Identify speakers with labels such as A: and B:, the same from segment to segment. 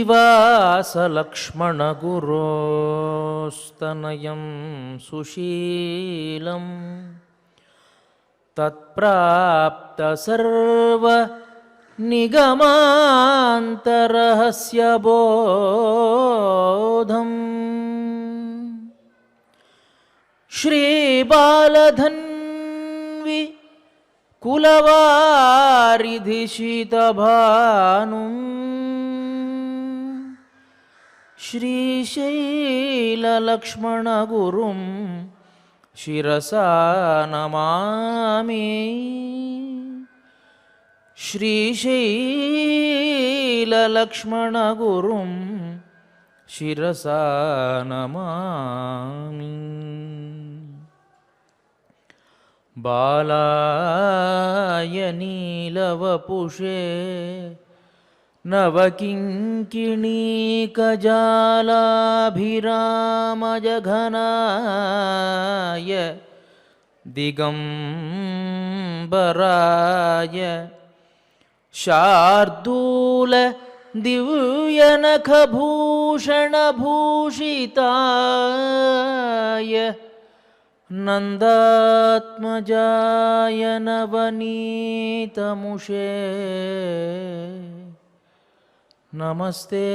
A: శ్రీనివాసలక్ష్మణగురోస్తనయం సుశీలం తత్ప్రాప్తసర్వనిగమాంతరహస్యబోధం శ్రీబాలధన్వి కులవారిధిశితభానుం శ్రీశైలలక్ష్మణగురుం శిరసా నమామి. శ్రీశైలలక్ష్మణగురుం శిరసా నమామి. బాలాయ నీలవపుషే నవకింకిణీకజాలాభిరామజఘనాయ దిగంబరాయ శార్దూల దివ్యనఖభూషణభూషితాయ నందాత్మజాయ నవనీతముషే నమస్తే.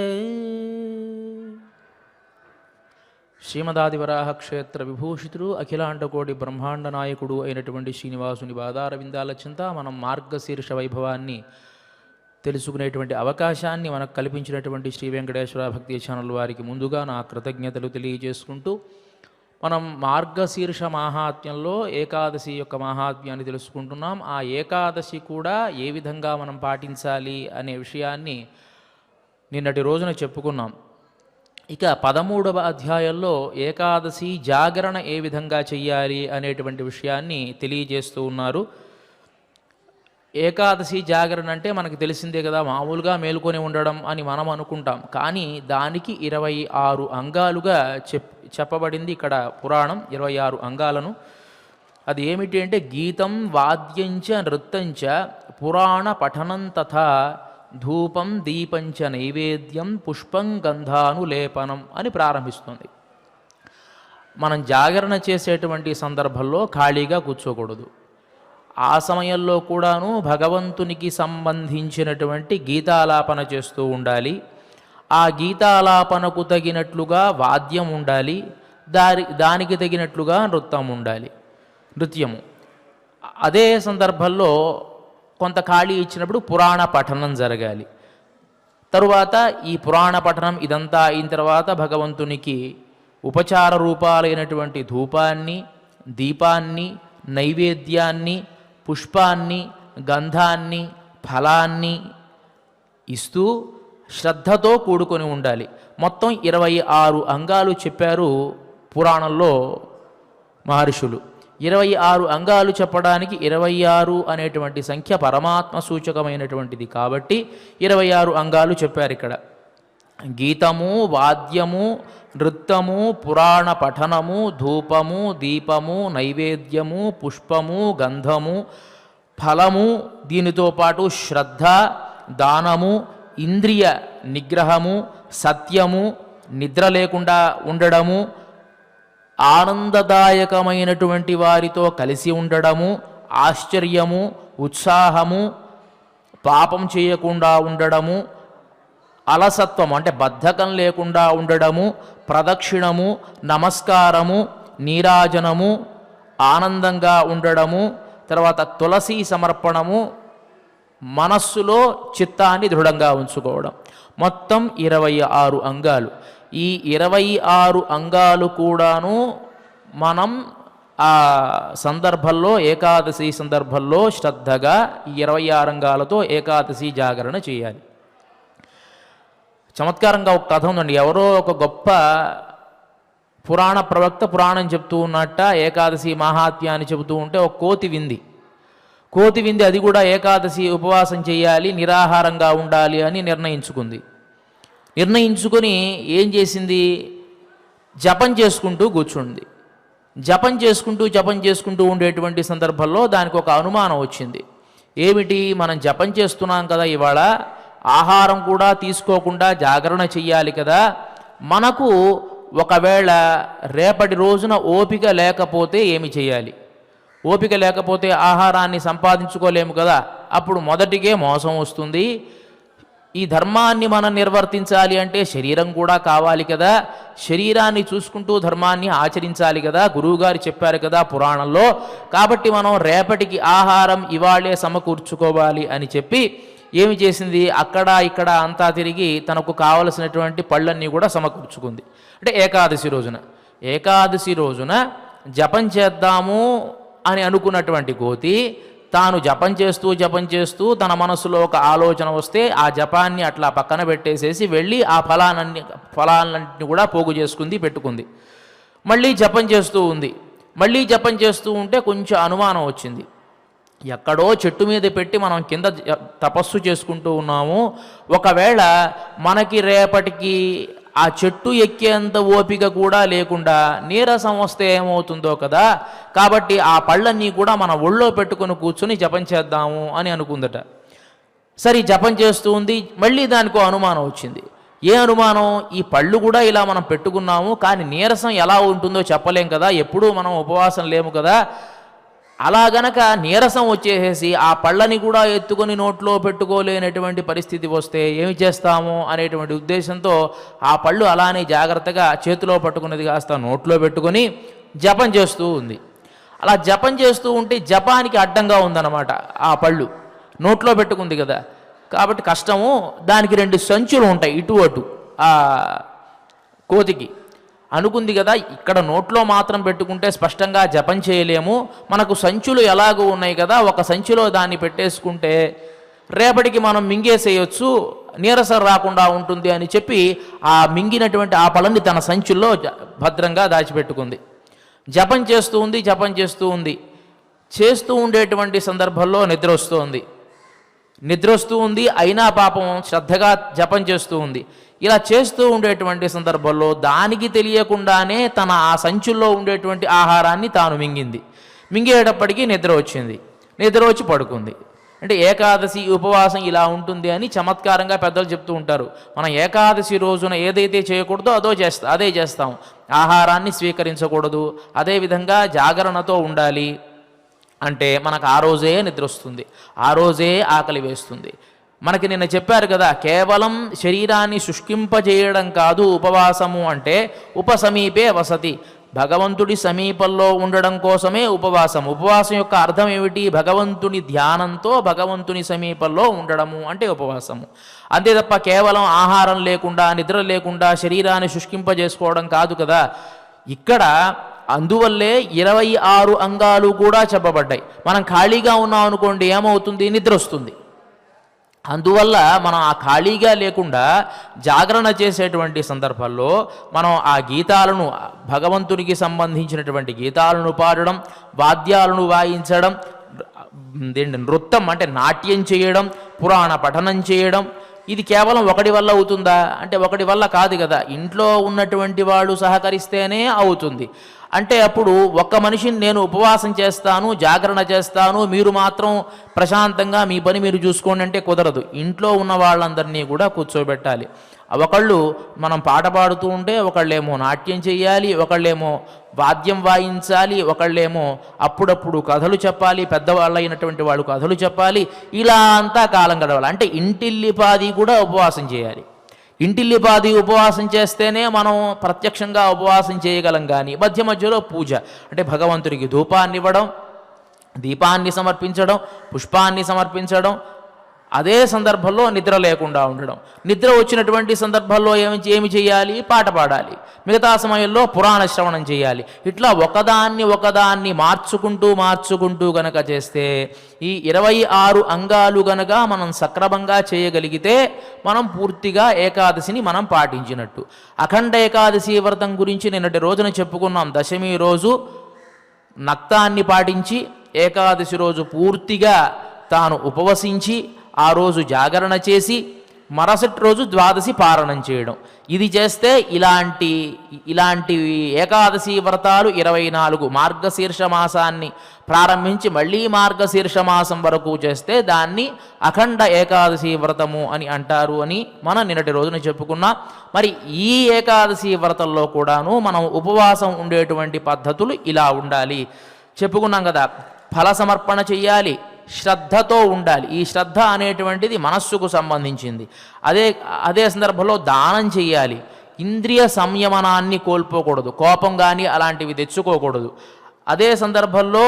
A: శ్రీమదాదివరాహ క్షేత్ర విభూషితుడు అఖిలాండకోటి బ్రహ్మాండ నాయకుడు అయినటువంటి శ్రీనివాసుని పాదార విందాల చింత మనం మార్గశీర్ష వైభవాన్ని తెలుసుకునేటువంటి అవకాశాన్ని మనకు కల్పించినటువంటి శ్రీ వెంకటేశ్వర భక్తి ఛానల్ వారికి ముందుగా నా కృతజ్ఞతలు తెలియజేసుకుంటూ మనం మార్గశీర్ష మాహాత్మ్యంలో ఏకాదశి యొక్క మాహాత్మ్యాన్ని తెలుసుకుంటున్నాం. ఆ ఏకాదశి కూడా ఏ విధంగా మనం పాటించాలి అనే విషయాన్ని నిన్నటి రోజున చెప్పుకున్నాం. ఇక 13వ అధ్యాయంలో ఏకాదశి జాగరణ ఏ విధంగా చెయ్యాలి అనేటువంటి విషయాన్ని తెలియజేస్తూ ఉన్నారు. ఏకాదశి జాగరణ అంటే మనకు తెలిసిందే కదా, మామూలుగా మేలుకొని ఉండడం అని మనం అనుకుంటాం. కానీ దానికి 26 అంగాలుగా చెప్పబడింది ఇక్కడ పురాణం. 26 అంగాలను. అది ఏమిటి అంటే గీతం వాద్యంచ నృత్యంచ పురాణ పఠనం తథా ధూపం దీపంచ నైవేద్యం పుష్పం గంధానులేపనం అని ప్రారంభిస్తుంది. మనం జాగరణ చేసేటువంటి సందర్భంలో ఖాళీగా కూర్చోకూడదు. ఆ సమయంలో కూడాను భగవంతునికి సంబంధించినటువంటి గీతాలాపన చేస్తూ ఉండాలి. ఆ గీతాలాపనకు తగినట్లుగా వాద్యం ఉండాలి, దానికి తగినట్లుగా నృత్యము. అదే సందర్భంలో కొంత ఖాళీ ఇచ్చినప్పుడు పురాణ పఠనం జరగాలి. తరువాత ఈ పురాణ పఠనం ఇదంతా అయిన తర్వాత భగవంతునికి ఉపచార రూపాలైనటువంటి ధూపాన్ని, దీపాన్ని, నైవేద్యాన్ని, పుష్పాన్ని, గంధాన్ని, ఫలాన్ని ఇస్తూ శ్రద్ధతో కూడుకొని ఉండాలి. మొత్తం 26 అంగాలు చెప్పారు పురాణంలో మహర్షులు. 26 అంగాలు చెప్పడానికి 26 అనేటువంటి సంఖ్య పరమాత్మ సూచకమైనటువంటిది కాబట్టి 26 అంగాలు చెప్పారు ఇక్కడ. గీతము, వాద్యము, నృత్యము, పురాణ పఠనము, ధూపము, దీపము, నైవేద్యము, పుష్పము, గంధము, ఫలము, దీనితో పాటు శ్రద్ధ, దానము, ఇంద్రియ నిగ్రహము, సత్యము, నిద్ర లేకుండా ఉండడము, ఆనందదాయకమైనటువంటి వారితో కలిసి ఉండడము, ఆశ్చర్యము, ఉత్సాహము, పాపం చేయకుండా ఉండడము, అలసత్వము అంటే బద్ధకం లేకుండా ఉండడము, ప్రదక్షిణము, నమస్కారము, నీరాజనము, ఆనందంగా ఉండడము, తర్వాత తులసి సమర్పణము, మనస్సులో చిత్తాన్ని దృఢంగా ఉంచుకోవడం. మొత్తం 26 అంగాలు. ఈ 26 అంగాలు కూడాను మనం ఆ సందర్భంలో ఏకాదశి సందర్భంలో శ్రద్ధగా ఈ 26 అంగాలతో ఏకాదశి జాగరణ చేయాలి. చమత్కారంగా ఒక కథ ఉందండి. ఎవరో ఒక గొప్ప పురాణ ప్రవక్త పురాణం చెప్తూ ఉన్నట్ట ఏకాదశి మహాత్మ్యాన్ని చెబుతూ ఉంటే ఒక కోతి వింది. అది కూడా ఏకాదశి ఉపవాసం చేయాలి, నిరాహారంగా ఉండాలి అని నిర్ణయించుకొని ఏం చేసింది, జపం చేసుకుంటూ కూర్చుంది. జపం చేసుకుంటూ ఉండేటువంటి సందర్భంలో దానికి ఒక అనుమానం వచ్చింది. ఏమిటి, మనం జపం చేస్తున్నాం కదా ఇవాళ, ఆహారం కూడా తీసుకోకుండా జాగరణ చెయ్యాలి కదా. మనకు ఒకవేళ రేపటి రోజున ఓపిక లేకపోతే ఏమి చేయాలి? ఓపిక లేకపోతే ఆహారాన్ని సంపాదించుకోలేము కదా. అప్పుడు మొదటికే మోసం వస్తుంది. ఈ ధర్మాన్ని మనం నిర్వర్తించాలి అంటే శరీరం కూడా కావాలి కదా. శరీరాన్ని చూసుకుంటూ ధర్మాన్ని ఆచరించాలి కదా. గురువుగారు చెప్పారు కదా పురాణంలో. కాబట్టి మనం రేపటికి ఆహారం ఇవాళే సమకూర్చుకోవాలి అని చెప్పి ఏమి చేసింది, అక్కడ ఇక్కడ అంతా తిరిగి తనకు కావలసినటువంటి పళ్ళన్నీ కూడా సమకూర్చుకుంది. అంటే ఏకాదశి రోజున జపం చేద్దాము అని అనుకున్నటువంటి గోతి తాను జపం చేస్తూ తన మనసులో ఒక ఆలోచన వస్తే ఆ జపాన్ని అట్లా పక్కన పెట్టేసేసి వెళ్ళి ఆ ఫలాలన్నింటినీ కూడా పోగు చేసుకుంది, పెట్టుకుంది. మళ్ళీ జపం చేస్తూ ఉంటే కొంచెం అనుమానం వచ్చింది. ఎక్కడో చెట్టు మీద పెట్టి మనం కింద తపస్సు చేసుకుంటూ ఉన్నాము, ఒకవేళ మనకి రేపటికి ఆ చెట్టు ఎక్కేంత ఓపిక కూడా లేకుండా నీరసం వస్తే ఏమవుతుందో కదా. కాబట్టి ఆ పళ్ళన్నీ కూడా మన ఒళ్ళో పెట్టుకుని కూర్చుని జపం చేద్దాము అని అనుకుందట. సరే జపం చేస్తూ ఉంది, మళ్ళీ దానికో అనుమానం వచ్చింది. ఏ అనుమానం? ఈ పళ్ళు కూడా ఇలా మనం పెట్టుకున్నాము, కానీ నీరసం ఎలా ఉంటుందో చెప్పలేం కదా, ఎప్పుడూ మనం ఉపవాసం లేము కదా. అలా గనక నీరసం వచ్చేసేసి ఆ పళ్ళని కూడా ఎత్తుకొని నోట్లో పెట్టుకోలేనటువంటి పరిస్థితి వస్తే ఏమి చేస్తాము అనేటువంటి ఉద్దేశంతో ఆ పళ్ళు అలానే జాగ్రత్తగా చేతిలో పట్టుకున్నది కాస్త నోట్లో పెట్టుకొని జపం చేస్తూ ఉంది. అలా జపం చేస్తూ ఉంటే జపానికి అడ్డంగా ఉందన్నమాట. ఆ పళ్ళు నోట్లో పెట్టుకుంది కదా, కాబట్టి కష్టము. దానికి 2 సంచులు ఉంటాయి ఇటు అటు. ఆ కోతికి అనుకుంది కదా, ఇక్కడ నోట్లో మాత్రం పెట్టుకుంటే స్పష్టంగా జపం చేయలేము, మనకు సంచులు ఎలాగూ ఉన్నాయి కదా, ఒక సంచిలో దాన్ని పెట్టేసుకుంటే రేపటికి మనం మింగేసేయచ్చు, నీరసం రాకుండా ఉంటుంది అని చెప్పి ఆ మింగినటువంటి ఆ పళ్ళని తన సంచుల్లో భద్రంగా దాచిపెట్టుకుంది. జపం చేస్తూ ఉంది. చేస్తూ ఉండేటువంటి సందర్భంలో నిద్ర వస్తూ ఉంది. అయినా పాపం శ్రద్ధగా జపం చేస్తూ ఉంది. ఇలా చేస్తూ ఉండేటువంటి సందర్భంలో దానికి తెలియకుండానే తన ఆ సంచుల్లో ఉండేటువంటి ఆహారాన్ని తాను మింగేటప్పటికీ నిద్ర వచ్చి పడుకుంది. అంటే ఏకాదశి ఉపవాసం ఇలా ఉంటుంది అని చమత్కారంగా పెద్దలు చెప్తూ ఉంటారు. మనం ఏకాదశి రోజున ఏదైతే చేయకూడదో అదే చేస్తాం. ఆహారాన్ని స్వీకరించకూడదు, అదేవిధంగా జాగరణతో ఉండాలి. అంటే మనకు ఆ రోజే నిద్ర వస్తుంది, ఆ రోజే ఆకలి వేస్తుంది. మనకి నిన్న చెప్పారు కదా, కేవలం శరీరాన్ని శుష్కింపజేయడం కాదు ఉపవాసము అంటే, ఉపసమీపే వసతి, భగవంతుడి సమీపంలో ఉండడం కోసమే ఉపవాసం. ఉపవాసం యొక్క అర్థం ఏమిటి? భగవంతుని ధ్యానంతో భగవంతుని సమీపంలో ఉండడము అంటే ఉపవాసము. అంతే తప్ప కేవలం ఆహారం లేకుండా నిద్ర లేకుండా శరీరాన్ని శుష్కింపజేసుకోవడం కాదు కదా. ఇక్కడ అందువల్లే 26 అంగాలు కూడా చెప్పబడ్డాయి. మనం ఖాళీగా ఉన్నాం అనుకోండి, ఏమవుతుంది? నిద్ర వస్తుంది. అందువల్ల మనం ఆ ఖాళీగా లేకుండా జాగరణ చేసేటువంటి సందర్భాల్లో మనం ఆ గీతాలను, భగవంతునికి సంబంధించినటువంటి గీతాలను పాడడం, వాద్యాలను వాయించడం, నృత్యం అంటే నాట్యం చేయడం, పురాణ పఠనం చేయడం, ఇది కేవలం ఒకటి వల్ల అవుతుందా అంటే ఒకటి వల్ల కాదు కదా. ఇంట్లో ఉన్నటువంటి వాళ్ళు సహకరిస్తేనే అవుతుంది. అంటే అప్పుడు ఒక్క మనిషిని నేను ఉపవాసం చేస్తాను, జాగరణ చేస్తాను, మీరు మాత్రం ప్రశాంతంగా మీ పని మీరు చూసుకోండి అంటే కుదరదు. ఇంట్లో ఉన్న వాళ్ళందరినీ కూడా కూర్చోబెట్టాలి. ఒకళ్ళు మనం పాట పాడుతూ ఉంటే ఒకళ్ళేమో నాట్యం చేయాలి, ఒకళ్ళేమో వాద్యం వాయించాలి, ఒకళ్ళేమో అప్పుడప్పుడు కథలు చెప్పాలి, పెద్దవాళ్ళు అయినటువంటి వాళ్ళు కథలు చెప్పాలి. ఇలా అంతా కాలం గడవాలి. అంటే ఇంటిల్లిపాది కూడా ఉపవాసం చేయాలి. ఇంటిల్లిపాది ఉపవాసం చేస్తేనే మనం ప్రత్యక్షంగా ఉపవాసం చేయగలం. కానీ మధ్యలో పూజ అంటే భగవంతుడికి ధూపాన్ని ఇవ్వడం, దీపాన్ని సమర్పించడం, పుష్పాన్ని సమర్పించడం, అదే సందర్భంలో నిద్ర లేకుండా ఉండడం. నిద్ర వచ్చినటువంటి సందర్భంలో ఏమి చేయాలి? పాట పాడాలి. మిగతా సమయంలో పురాణ శ్రవణం చేయాలి. ఇట్లా ఒకదాన్ని మార్చుకుంటూ గనక చేస్తే ఈ 26 అంగాలు గనక మనం సక్రమంగా చేయగలిగితే మనం పూర్తిగా ఏకాదశిని మనం పాటించినట్టు. అఖండ ఏకాదశి వ్రతం గురించి నిన్నటి రోజున చెప్పుకున్నాం. దశమి రోజు నక్తాన్ని పాటించి ఏకాదశి రోజు పూర్తిగా తాను ఉపవసించి ఆ రోజు జాగరణ చేసి మరుసటి రోజు ద్వాదశి పారణం చేయడం. ఇది చేస్తే ఇలాంటి ఏకాదశి వ్రతాలు 24 మార్గశీర్ష మాసాన్ని ప్రారంభించి మళ్ళీ మార్గశీర్ష మాసం వరకు చేస్తే దాన్ని అఖండ ఏకాదశి వ్రతము అని అంటారు అని మనం నిన్నటి రోజున చెప్పుకున్నాం. మరి ఈ ఏకాదశి వ్రతంలో కూడాను మనం ఉపవాసం ఉండేటువంటి పద్ధతులు ఇలా ఉండాలి చెప్పుకున్నాం కదా. ఫల సమర్పణ చెయ్యాలి, శ్రద్ధతో ఉండాలి. ఈ శ్రద్ధ అనేటువంటిది మనస్సుకు సంబంధించింది. అదే సందర్భంలో దానం చెయ్యాలి. ఇంద్రియ సంయమనాన్ని కోల్పోకూడదు, కోపం కానీ అలాంటివి తెచ్చుకోకూడదు. అదే సందర్భంలో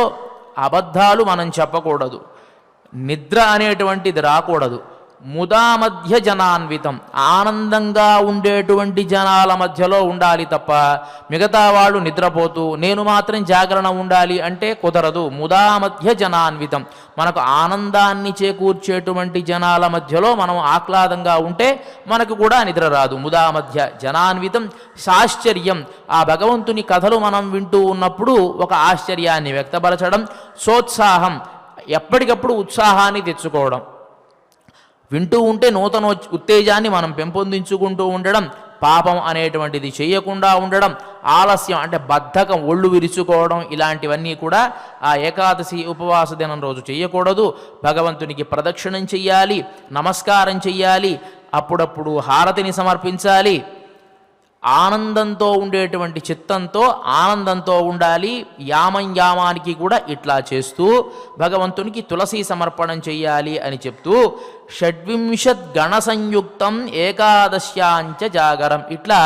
A: అబద్ధాలు మనం చెప్పకూడదు, నిద్ర అనేటువంటిది రాకూడదు. ముదా మధ్య జనాన్వితం, ఆనందంగా ఉండేటువంటి జనాల మధ్యలో ఉండాలి తప్ప మిగతా వాళ్ళు నిద్రపోతూ నేను మాత్రం జాగరణ ఉండాలి అంటే కుదరదు. ముదా మధ్య జనాన్వితం, మనకు ఆనందాన్ని చేకూర్చేటువంటి జనాల మధ్యలో మనం ఆహ్లాదంగా ఉంటే మనకు కూడా నిద్ర రాదు. ముదా మధ్య జనాన్వితం సాశ్చర్యం, ఆ భగవంతుని కథలు మనం వింటూ ఉన్నప్పుడు ఒక ఆశ్చర్యాన్ని వ్యక్తపరచడం. సోత్సాహం, ఎప్పటికప్పుడు ఉత్సాహాన్ని తెచ్చుకోవడం. వింటూ ఉంటే నూతన ఉత్తేజాన్ని మనం పెంపొందించుకుంటూ ఉండడం. పాపం అనేటువంటిది చేయకుండా ఉండడం. ఆలస్యం అంటే బద్ధకం, ఒళ్ళు విరుచుకోవడం, ఇలాంటివన్నీ కూడా ఆ ఏకాదశి ఉపవాస దినం రోజు చేయకూడదు. భగవంతునికి ప్రదక్షిణం చెయ్యాలి, నమస్కారం చెయ్యాలి, అప్పుడప్పుడు హారతిని సమర్పించాలి. ఆనందంతో ఉండేటువంటి చిత్తంతో ఆనందంతో ఉండాలి. యామానికి కూడా ఇట్లా చేస్తూ భగవంతునికి తులసి సమర్పణం చెయ్యాలి అని చెప్తూ 26 గణ సంయుక్తం ఏకాదశ్యాంచ జాగరం, ఇట్లా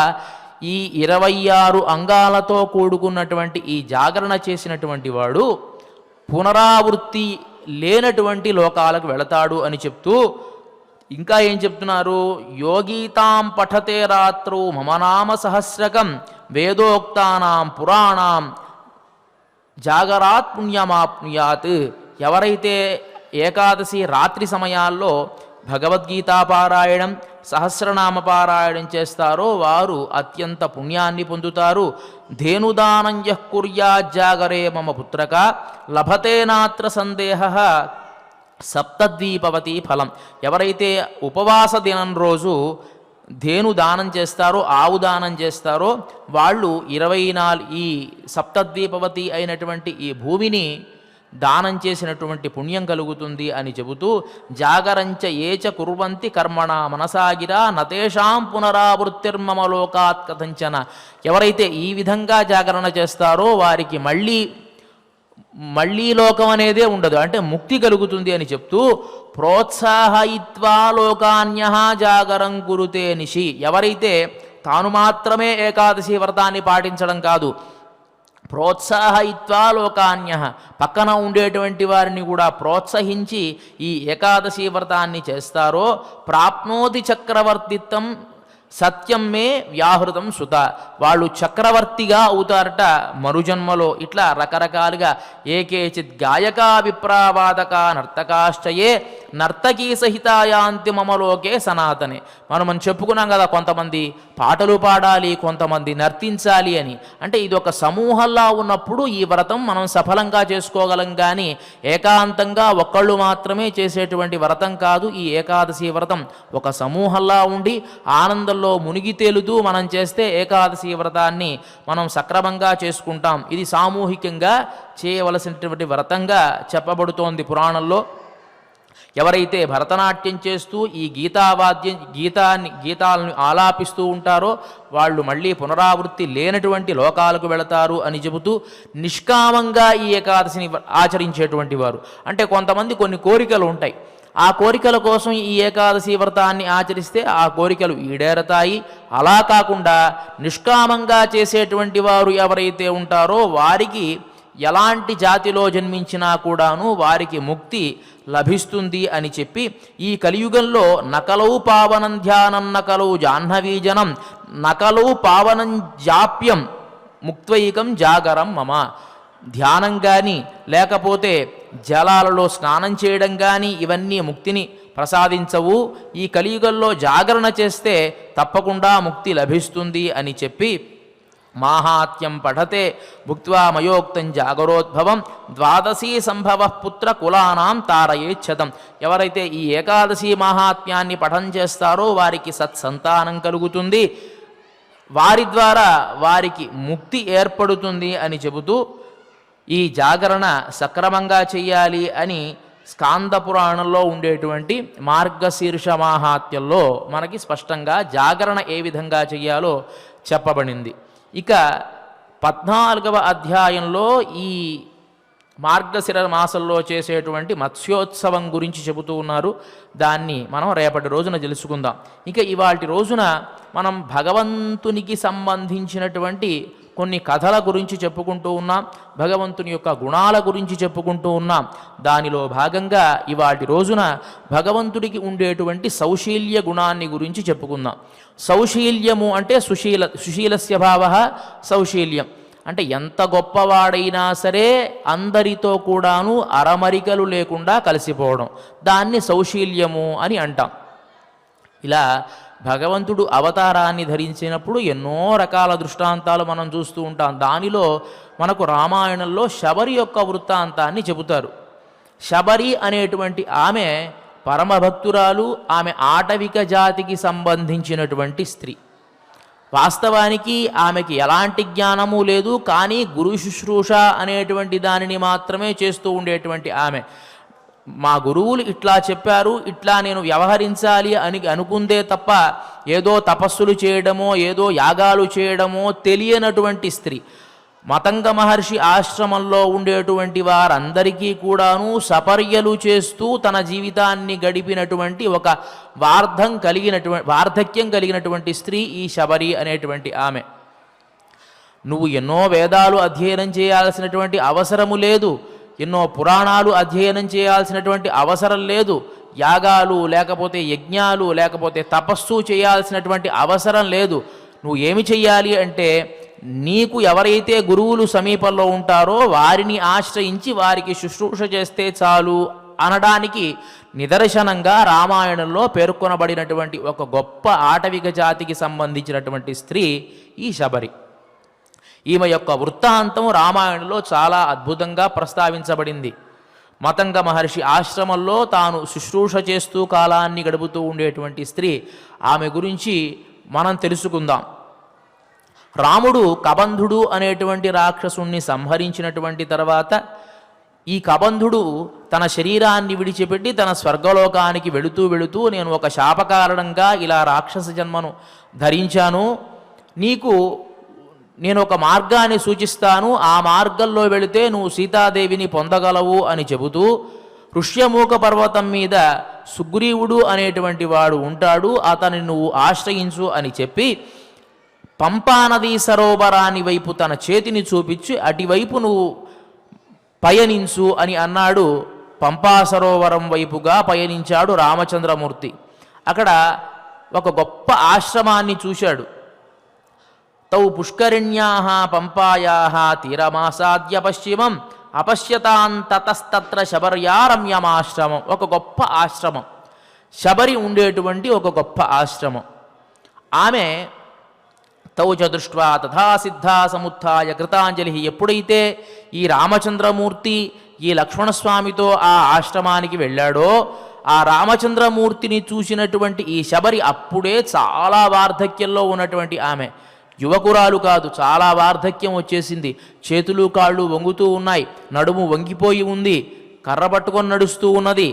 A: ఈ 26 అంగాలతో కూడుకున్నటువంటి ఈ జాగరణ చేసినటువంటి వాడు పునరావృత్తి లేనటువంటి లోకాలకు వెళతాడు అని చెప్తూ ఇంకా ఏం చెప్తున్నారు? యోగీతాం పఠతే రాత్రౌ మమ నామ సహస్రకం వేదోక్తానాం పురాణాం జాగరాత్ పుణ్యమాప్నుయాత్. ఎవరైతే ఏకాదశి రాత్రి సమయాల్లో భగవద్గీతా పారాయణం, సహస్రనామ పారాయణం చేస్తారో వారు అత్యంత పుణ్యాన్ని పొందుతారు. ధేనుదానం యః కుర్యాత్ జాగరే మమ పుత్రక లభతే నాత్ర సందేహ సప్తద్వీపవతి ఫలం. ఎవరైతే ఉపవాస దినం రోజు ధేను దానం చేస్తారో, ఆవు దానం చేస్తారో వాళ్ళు 24 ఈ సప్తద్వీపవతి అయినటువంటి ఈ భూమిని దానం చేసినటువంటి పుణ్యం కలుగుతుంది అని చెబుతూ జాగరంచ ఏచ కుర్వంతి కర్మణ మనసాగిరా నతేషాం పునరావృత్తిర్మమ లోకాత్ కథంచన. ఎవరైతే ఈ విధంగా జాగరణ చేస్తారో వారికి మళ్ళీ లోకం అనేదే ఉండదు, అంటే ముక్తి కలుగుతుంది అని చెప్తూ ప్రోత్సాహయిత్వా లోకాన్యః జాగరం కురుతే నిశి. ఎవరైతే తాను మాత్రమే ఏకాదశి వ్రతాన్ని పాటించడం కాదు, ప్రోత్సాహయిత్వా లోకాన్యః పక్కన ఉండేటువంటి వారిని కూడా ప్రోత్సహించి ఈ ఏకాదశి వ్రతాన్ని చేస్తారో ప్రాప్నోతి చక్రవర్తిత్వం సత్యం మే వ్యాహృతం సుత. వాళ్ళు చక్రవర్తిగా అవుతారట మరుజన్మలో. ఇట్లా రకరకాలుగా ఏకేచిత్ గాయకా విప్రావాదక నర్తకాశ్చయే నర్తకీ సహితాయాంతి మమలోకే సనాతనే. మనం చెప్పుకున్నాం కదా, కొంతమంది పాటలు పాడాలి, కొంతమంది నర్తించాలి అని. అంటే ఇది ఒక సమూహంలా ఉన్నప్పుడు ఈ వ్రతం మనం సఫలంగా చేసుకోగలం, కానీ ఏకాంతంగా ఒక్కళ్ళు మాత్రమే చేసేటువంటి వ్రతం కాదు ఈ ఏకాదశి వ్రతం. ఒక సమూహంలా ఉండి ఆనందంలో మునిగి తేలుతూ మనం చేస్తే ఏకాదశి వ్రతాన్ని మనం సక్రమంగా చేసుకుంటాం. ఇది సామూహికంగా చేయవలసినటువంటి వ్రతంగా చెప్పబడుతోంది పురాణంలో. ఎవరైతే భరతనాట్యం చేస్తూ ఈ గీతాలను ఆలాపిస్తూ ఉంటారో వాళ్ళు మళ్ళీ పునరావృత్తి లేనటువంటి లోకాలకు వెళతారు అని చెబుతూ నిష్కామంగా ఈ ఏకాదశిని ఆచరించేటువంటి వారు, అంటే కొంతమంది కొన్ని కోరికలు ఉంటాయి, ఆ కోరికల కోసం ఈ ఏకాదశి వ్రతాన్ని ఆచరిస్తే ఆ కోరికలు ఈడేరతాయి. అలా కాకుండా నిష్కామంగా చేసేటువంటి వారు ఎవరైతే ఉంటారో వారికి ఎలాంటి జాతిలో జన్మించినా కూడాను వారికి ముక్తి లభిస్తుంది అని చెప్పి ఈ కలియుగంలో నకలౌ పావనం ధ్యానం నకలౌ జాహ్నవీజనం నకలౌ పావనం జాప్యం ముక్త్వైకం జాగరం మమ. ధ్యానం కానీ లేకపోతే జలాలలో స్నానం చేయడం కానీ ఇవన్నీ ముక్తిని ప్రసాదించవు. ఈ కలియుగంలో జాగరణ చేస్తే తప్పకుండా ముక్తి లభిస్తుంది అని చెప్పి మాహాత్యం పఠతే భుక్త్వా మయోక్తం జాగరోద్భవం ద్వాదశీ సంభవ పుత్ర కులానాం తారయేచ్ఛతం. ఎవరైతే ఈ ఏకాదశి మాహాత్మ్యాన్ని పఠనం చేస్తారో వారికి సత్సంతానం కలుగుతుంది, వారి ద్వారా వారికి ముక్తి ఏర్పడుతుంది అని చెబుతూ ఈ జాగరణ సక్రమంగా చెయ్యాలి అని స్కాంద పురాణంలో ఉండేటువంటి మార్గశీర్ష మాహాత్యంలో మనకి స్పష్టంగా జాగరణ ఏ విధంగా చెయ్యాలో చెప్పబడింది. ఇక 14వ అధ్యాయంలో ఈ మార్గశిర మాసంలో చేసేటువంటి మత్స్యోత్సవం గురించి చెబుతూ ఉన్నారు. దాన్ని మనం రేపటి రోజున తెలుసుకుందాం. ఇక ఇవాల్టి రోజున మనం భగవంతునికి సంబంధించినటువంటి కొన్ని కథల గురించి చెప్పుకుంటూ ఉన్నాం, భగవంతుని యొక్క గుణాల గురించి చెప్పుకుంటూ ఉన్నాం. దానిలో భాగంగా ఇవాటి రోజున భగవంతుడికి ఉండేటువంటి సౌశీల్య గుణాన్ని గురించి చెప్పుకుందాం. సౌశీల్యము అంటే సుశీలస్య భావ సౌశీల్యం అంటే ఎంత గొప్పవాడైనా సరే అందరితో కూడాను అరమరికలు లేకుండా కలిసిపోవడం, దాన్ని సౌశీల్యము అని అంటాం. ఇలా భగవంతుడు అవతారాన్ని ధరించినప్పుడు ఎన్నో రకాల దృష్టాంతాలు మనం చూస్తూ ఉంటాం. దానిలో మనకు రామాయణంలో శబరి యొక్క వృత్తాంతాన్ని చెబుతారు. శబరి అనేటువంటి ఆమె పరమభక్తురాలు, ఆమె ఆటవిక జాతికి సంబంధించినటువంటి స్త్రీ. వాస్తవానికి ఆమెకి ఎలాంటి జ్ఞానము లేదు, కానీ గురు శుశ్రూష అనేటువంటి దానిని మాత్రమే చేస్తూ ఉండేటువంటి ఆమె. మా గురువులు ఇట్లా చెప్పారు, ఇట్లా నేను వ్యవహరించాలి అని అనుకుందే తప్ప ఏదో తపస్సులు చేయడమో ఏదో యాగాలు చేయడమో తెలియనటువంటి స్త్రీ. మతంగ మహర్షి ఆశ్రమంలో ఉండేటువంటి వారందరికీ కూడాను సపర్యలు చేస్తూ తన జీవితాన్ని గడిపినటువంటి ఒక వార్ధక్యం కలిగినటువంటి స్త్రీ ఈ శబరి అనేటువంటి ఆమె. నువ్వు ఎన్నో వేదాలు అధ్యయనం చేయాల్సినటువంటి అవసరము లేదు, ఎన్నో పురాణాలు అధ్యయనం చేయాల్సినటువంటి అవసరం లేదు, యాగాలు లేకపోతే యజ్ఞాలు లేకపోతే తపస్సు చేయాల్సినటువంటి అవసరం లేదు. నువ్వు ఏమి చెయ్యాలి అంటే నీకు ఎవరైతే గురువులు సమీపంలో ఉంటారో వారిని ఆశ్రయించి వారికి శుశ్రూష చేస్తే చాలు అనడానికి నిదర్శనంగా రామాయణంలో పేర్కొనబడినటువంటి ఒక గొప్ప ఆటవిక జాతికి సంబంధించినటువంటి స్త్రీ ఈ శబరి. ఈమె యొక్క వృత్తాంతం రామాయణంలో చాలా అద్భుతంగా ప్రస్తావించబడింది. మతంగ మహర్షి ఆశ్రమంలో తాను శుశ్రూష చేస్తూ కాలాన్ని గడుపుతూ ఉండేటువంటి స్త్రీ. ఆమె గురించి మనం తెలుసుకుందాం. రాముడు కబంధుడు అనేటువంటి రాక్షసుణ్ణి సంహరించినటువంటి తర్వాత ఈ కబంధుడు తన శరీరాన్ని విడిచిపెట్టి తన స్వర్గలోకానికి వెళుతూ నేను ఒక శాపకారణంగా ఇలా రాక్షస జన్మను ధరించాను, నీకు నేను ఒక మార్గాన్ని సూచిస్తాను, ఆ మార్గంలో వెళితే నువ్వు సీతాదేవిని పొందగలవు అని చెబుతూ ఋష్యమూక పర్వతం మీద సుగ్రీవుడు అనేటువంటి వాడు ఉంటాడు, అతన్ని నువ్వు ఆశ్రయించు అని చెప్పి పంపానదీ సరోవరాని వైపు తన చేతిని చూపించి అటువైపు నువ్వు పయనించు అని అన్నాడు. పంపా సరోవరం వైపుగా పయనించాడు రామచంద్రమూర్తి. అక్కడ ఒక గొప్ప ఆశ్రమాన్ని చూశాడు. తౌ పుష్కరిణ్యాః పంపాయాః తీరమాసాద్య పశ్చిమం అపశ్యతాంతతస్తత్ర శబర్యారమ్యమాశ్రమం. ఒక గొప్ప ఆశ్రమం, శబరి ఉండేటువంటి ఒక గొప్ప ఆశ్రమం. ఆమె తౌ చ దృష్ట్వా తథా సిద్ధా సముత్థాయ కృతాంజలి. ఎప్పుడైతే ఈ రామచంద్రమూర్తి ఈ లక్ష్మణస్వామితో ఆ ఆశ్రమానికి వెళ్ళాడో ఆ రామచంద్రమూర్తిని చూసినటువంటి ఈ శబరి అప్పుడే చాలా వార్ధక్యంలో ఉన్నటువంటి ఆమె, యువకురాలు కాదు, చాలా వార్ధక్యం వచ్చేసింది. చేతులు కాళ్ళు వంగుతూ ఉన్నాయి, నడుము వంగిపోయి ఉంది, కర్ర పట్టుకొని నడుస్తూ ఉన్నది.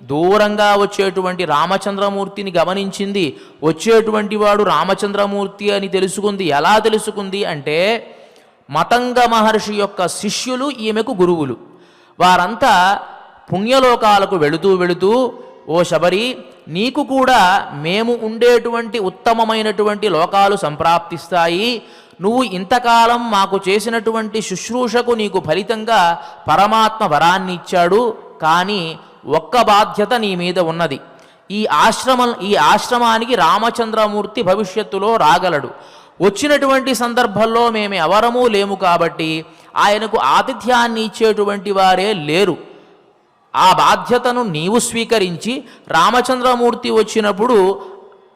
A: దూరంగా వచ్చేటువంటి రామచంద్రమూర్తిని గమనించింది. వచ్చేటువంటి వాడు రామచంద్రమూర్తి అని తెలుసుకుంది. ఎలా తెలుసుకుంది అంటే మతంగ మహర్షి యొక్క శిష్యులు ఈమెకు గురువులు. వారంతా పుణ్యలోకాలకు వెళుతూ ఓ శబరి, నీకు కూడా మేము ఉండేటువంటి ఉత్తమమైనటువంటి లోకాలు సంప్రాప్తిస్తాయి. నువ్వు ఇంతకాలం మాకు చేసినటువంటి శుశ్రూషకు నీకు ఫలితంగా పరమాత్మ వరాన్ని ఇచ్చాడు. కానీ ఒక్క బాధ్యత నీ మీద ఉన్నది. ఈ ఆశ్రమానికి రామచంద్రమూర్తి భవిష్యత్తులో రాగలడు. వచ్చినటువంటి సందర్భంలో మేము ఎవరమూ లేము కాబట్టి ఆయనకు ఆతిథ్యాన్ని ఇచ్చేటువంటి వారే లేరు. ఆ బాధ్యతను నీవు స్వీకరించి రామచంద్రమూర్తి వచ్చినప్పుడు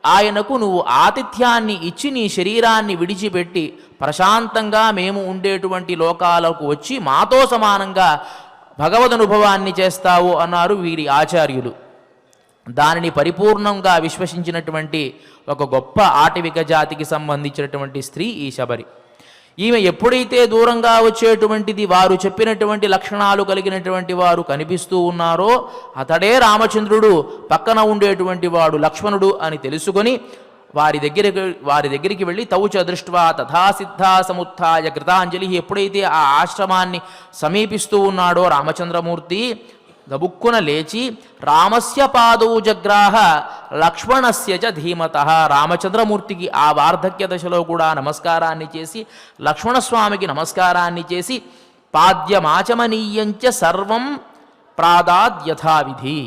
A: ఆయనకు నువ్వు ఆతిథ్యాన్ని ఇచ్చి నీ శరీరాన్ని విడిచిపెట్టి ప్రశాంతంగా మేము ఉండేటువంటి లోకాలకు వచ్చి మాతో సమానంగా భగవదనుభవాన్ని చేస్తావు అన్నారు వీరి ఆచార్యులు. దానిని పరిపూర్ణంగా విశ్వసించినటువంటి ఒక గొప్ప ఆటవిక జాతికి సంబంధించినటువంటి స్త్రీ ఈ శబరి. ఈమె ఎప్పుడైతే దూరంగా వచ్చేటువంటిది వారు చెప్పినటువంటి లక్షణాలు కలిగినటువంటి వారు కనిపిస్తూ ఉన్నారో అతడే రామచంద్రుడు, పక్కన ఉండేటువంటి వాడు లక్ష్మణుడు అని తెలుసుకొని వారి దగ్గరికి వెళ్ళి తౌచ దృష్ట్వా తథా సిద్ధా సముత్థాయ కృతాంజలి. ఎప్పుడైతే ఆ ఆశ్రమాన్ని సమీపిస్తూ ఉన్నాడో రామచంద్రమూర్తి గబుక్కున లేచి రామస్య పాదౌ జగ్రాహ లక్ష్మణస్య చ ధీమతః. రామచంద్రమూర్తికి ఆ వార్ధక్య దశలో కూడా నమస్కారాన్ని చేసి, లక్ష్మణస్వామికి నమస్కారాన్ని చేసి, పాద్యమాచమనీయంచ సర్వం ప్రాదాద్యథావిధి.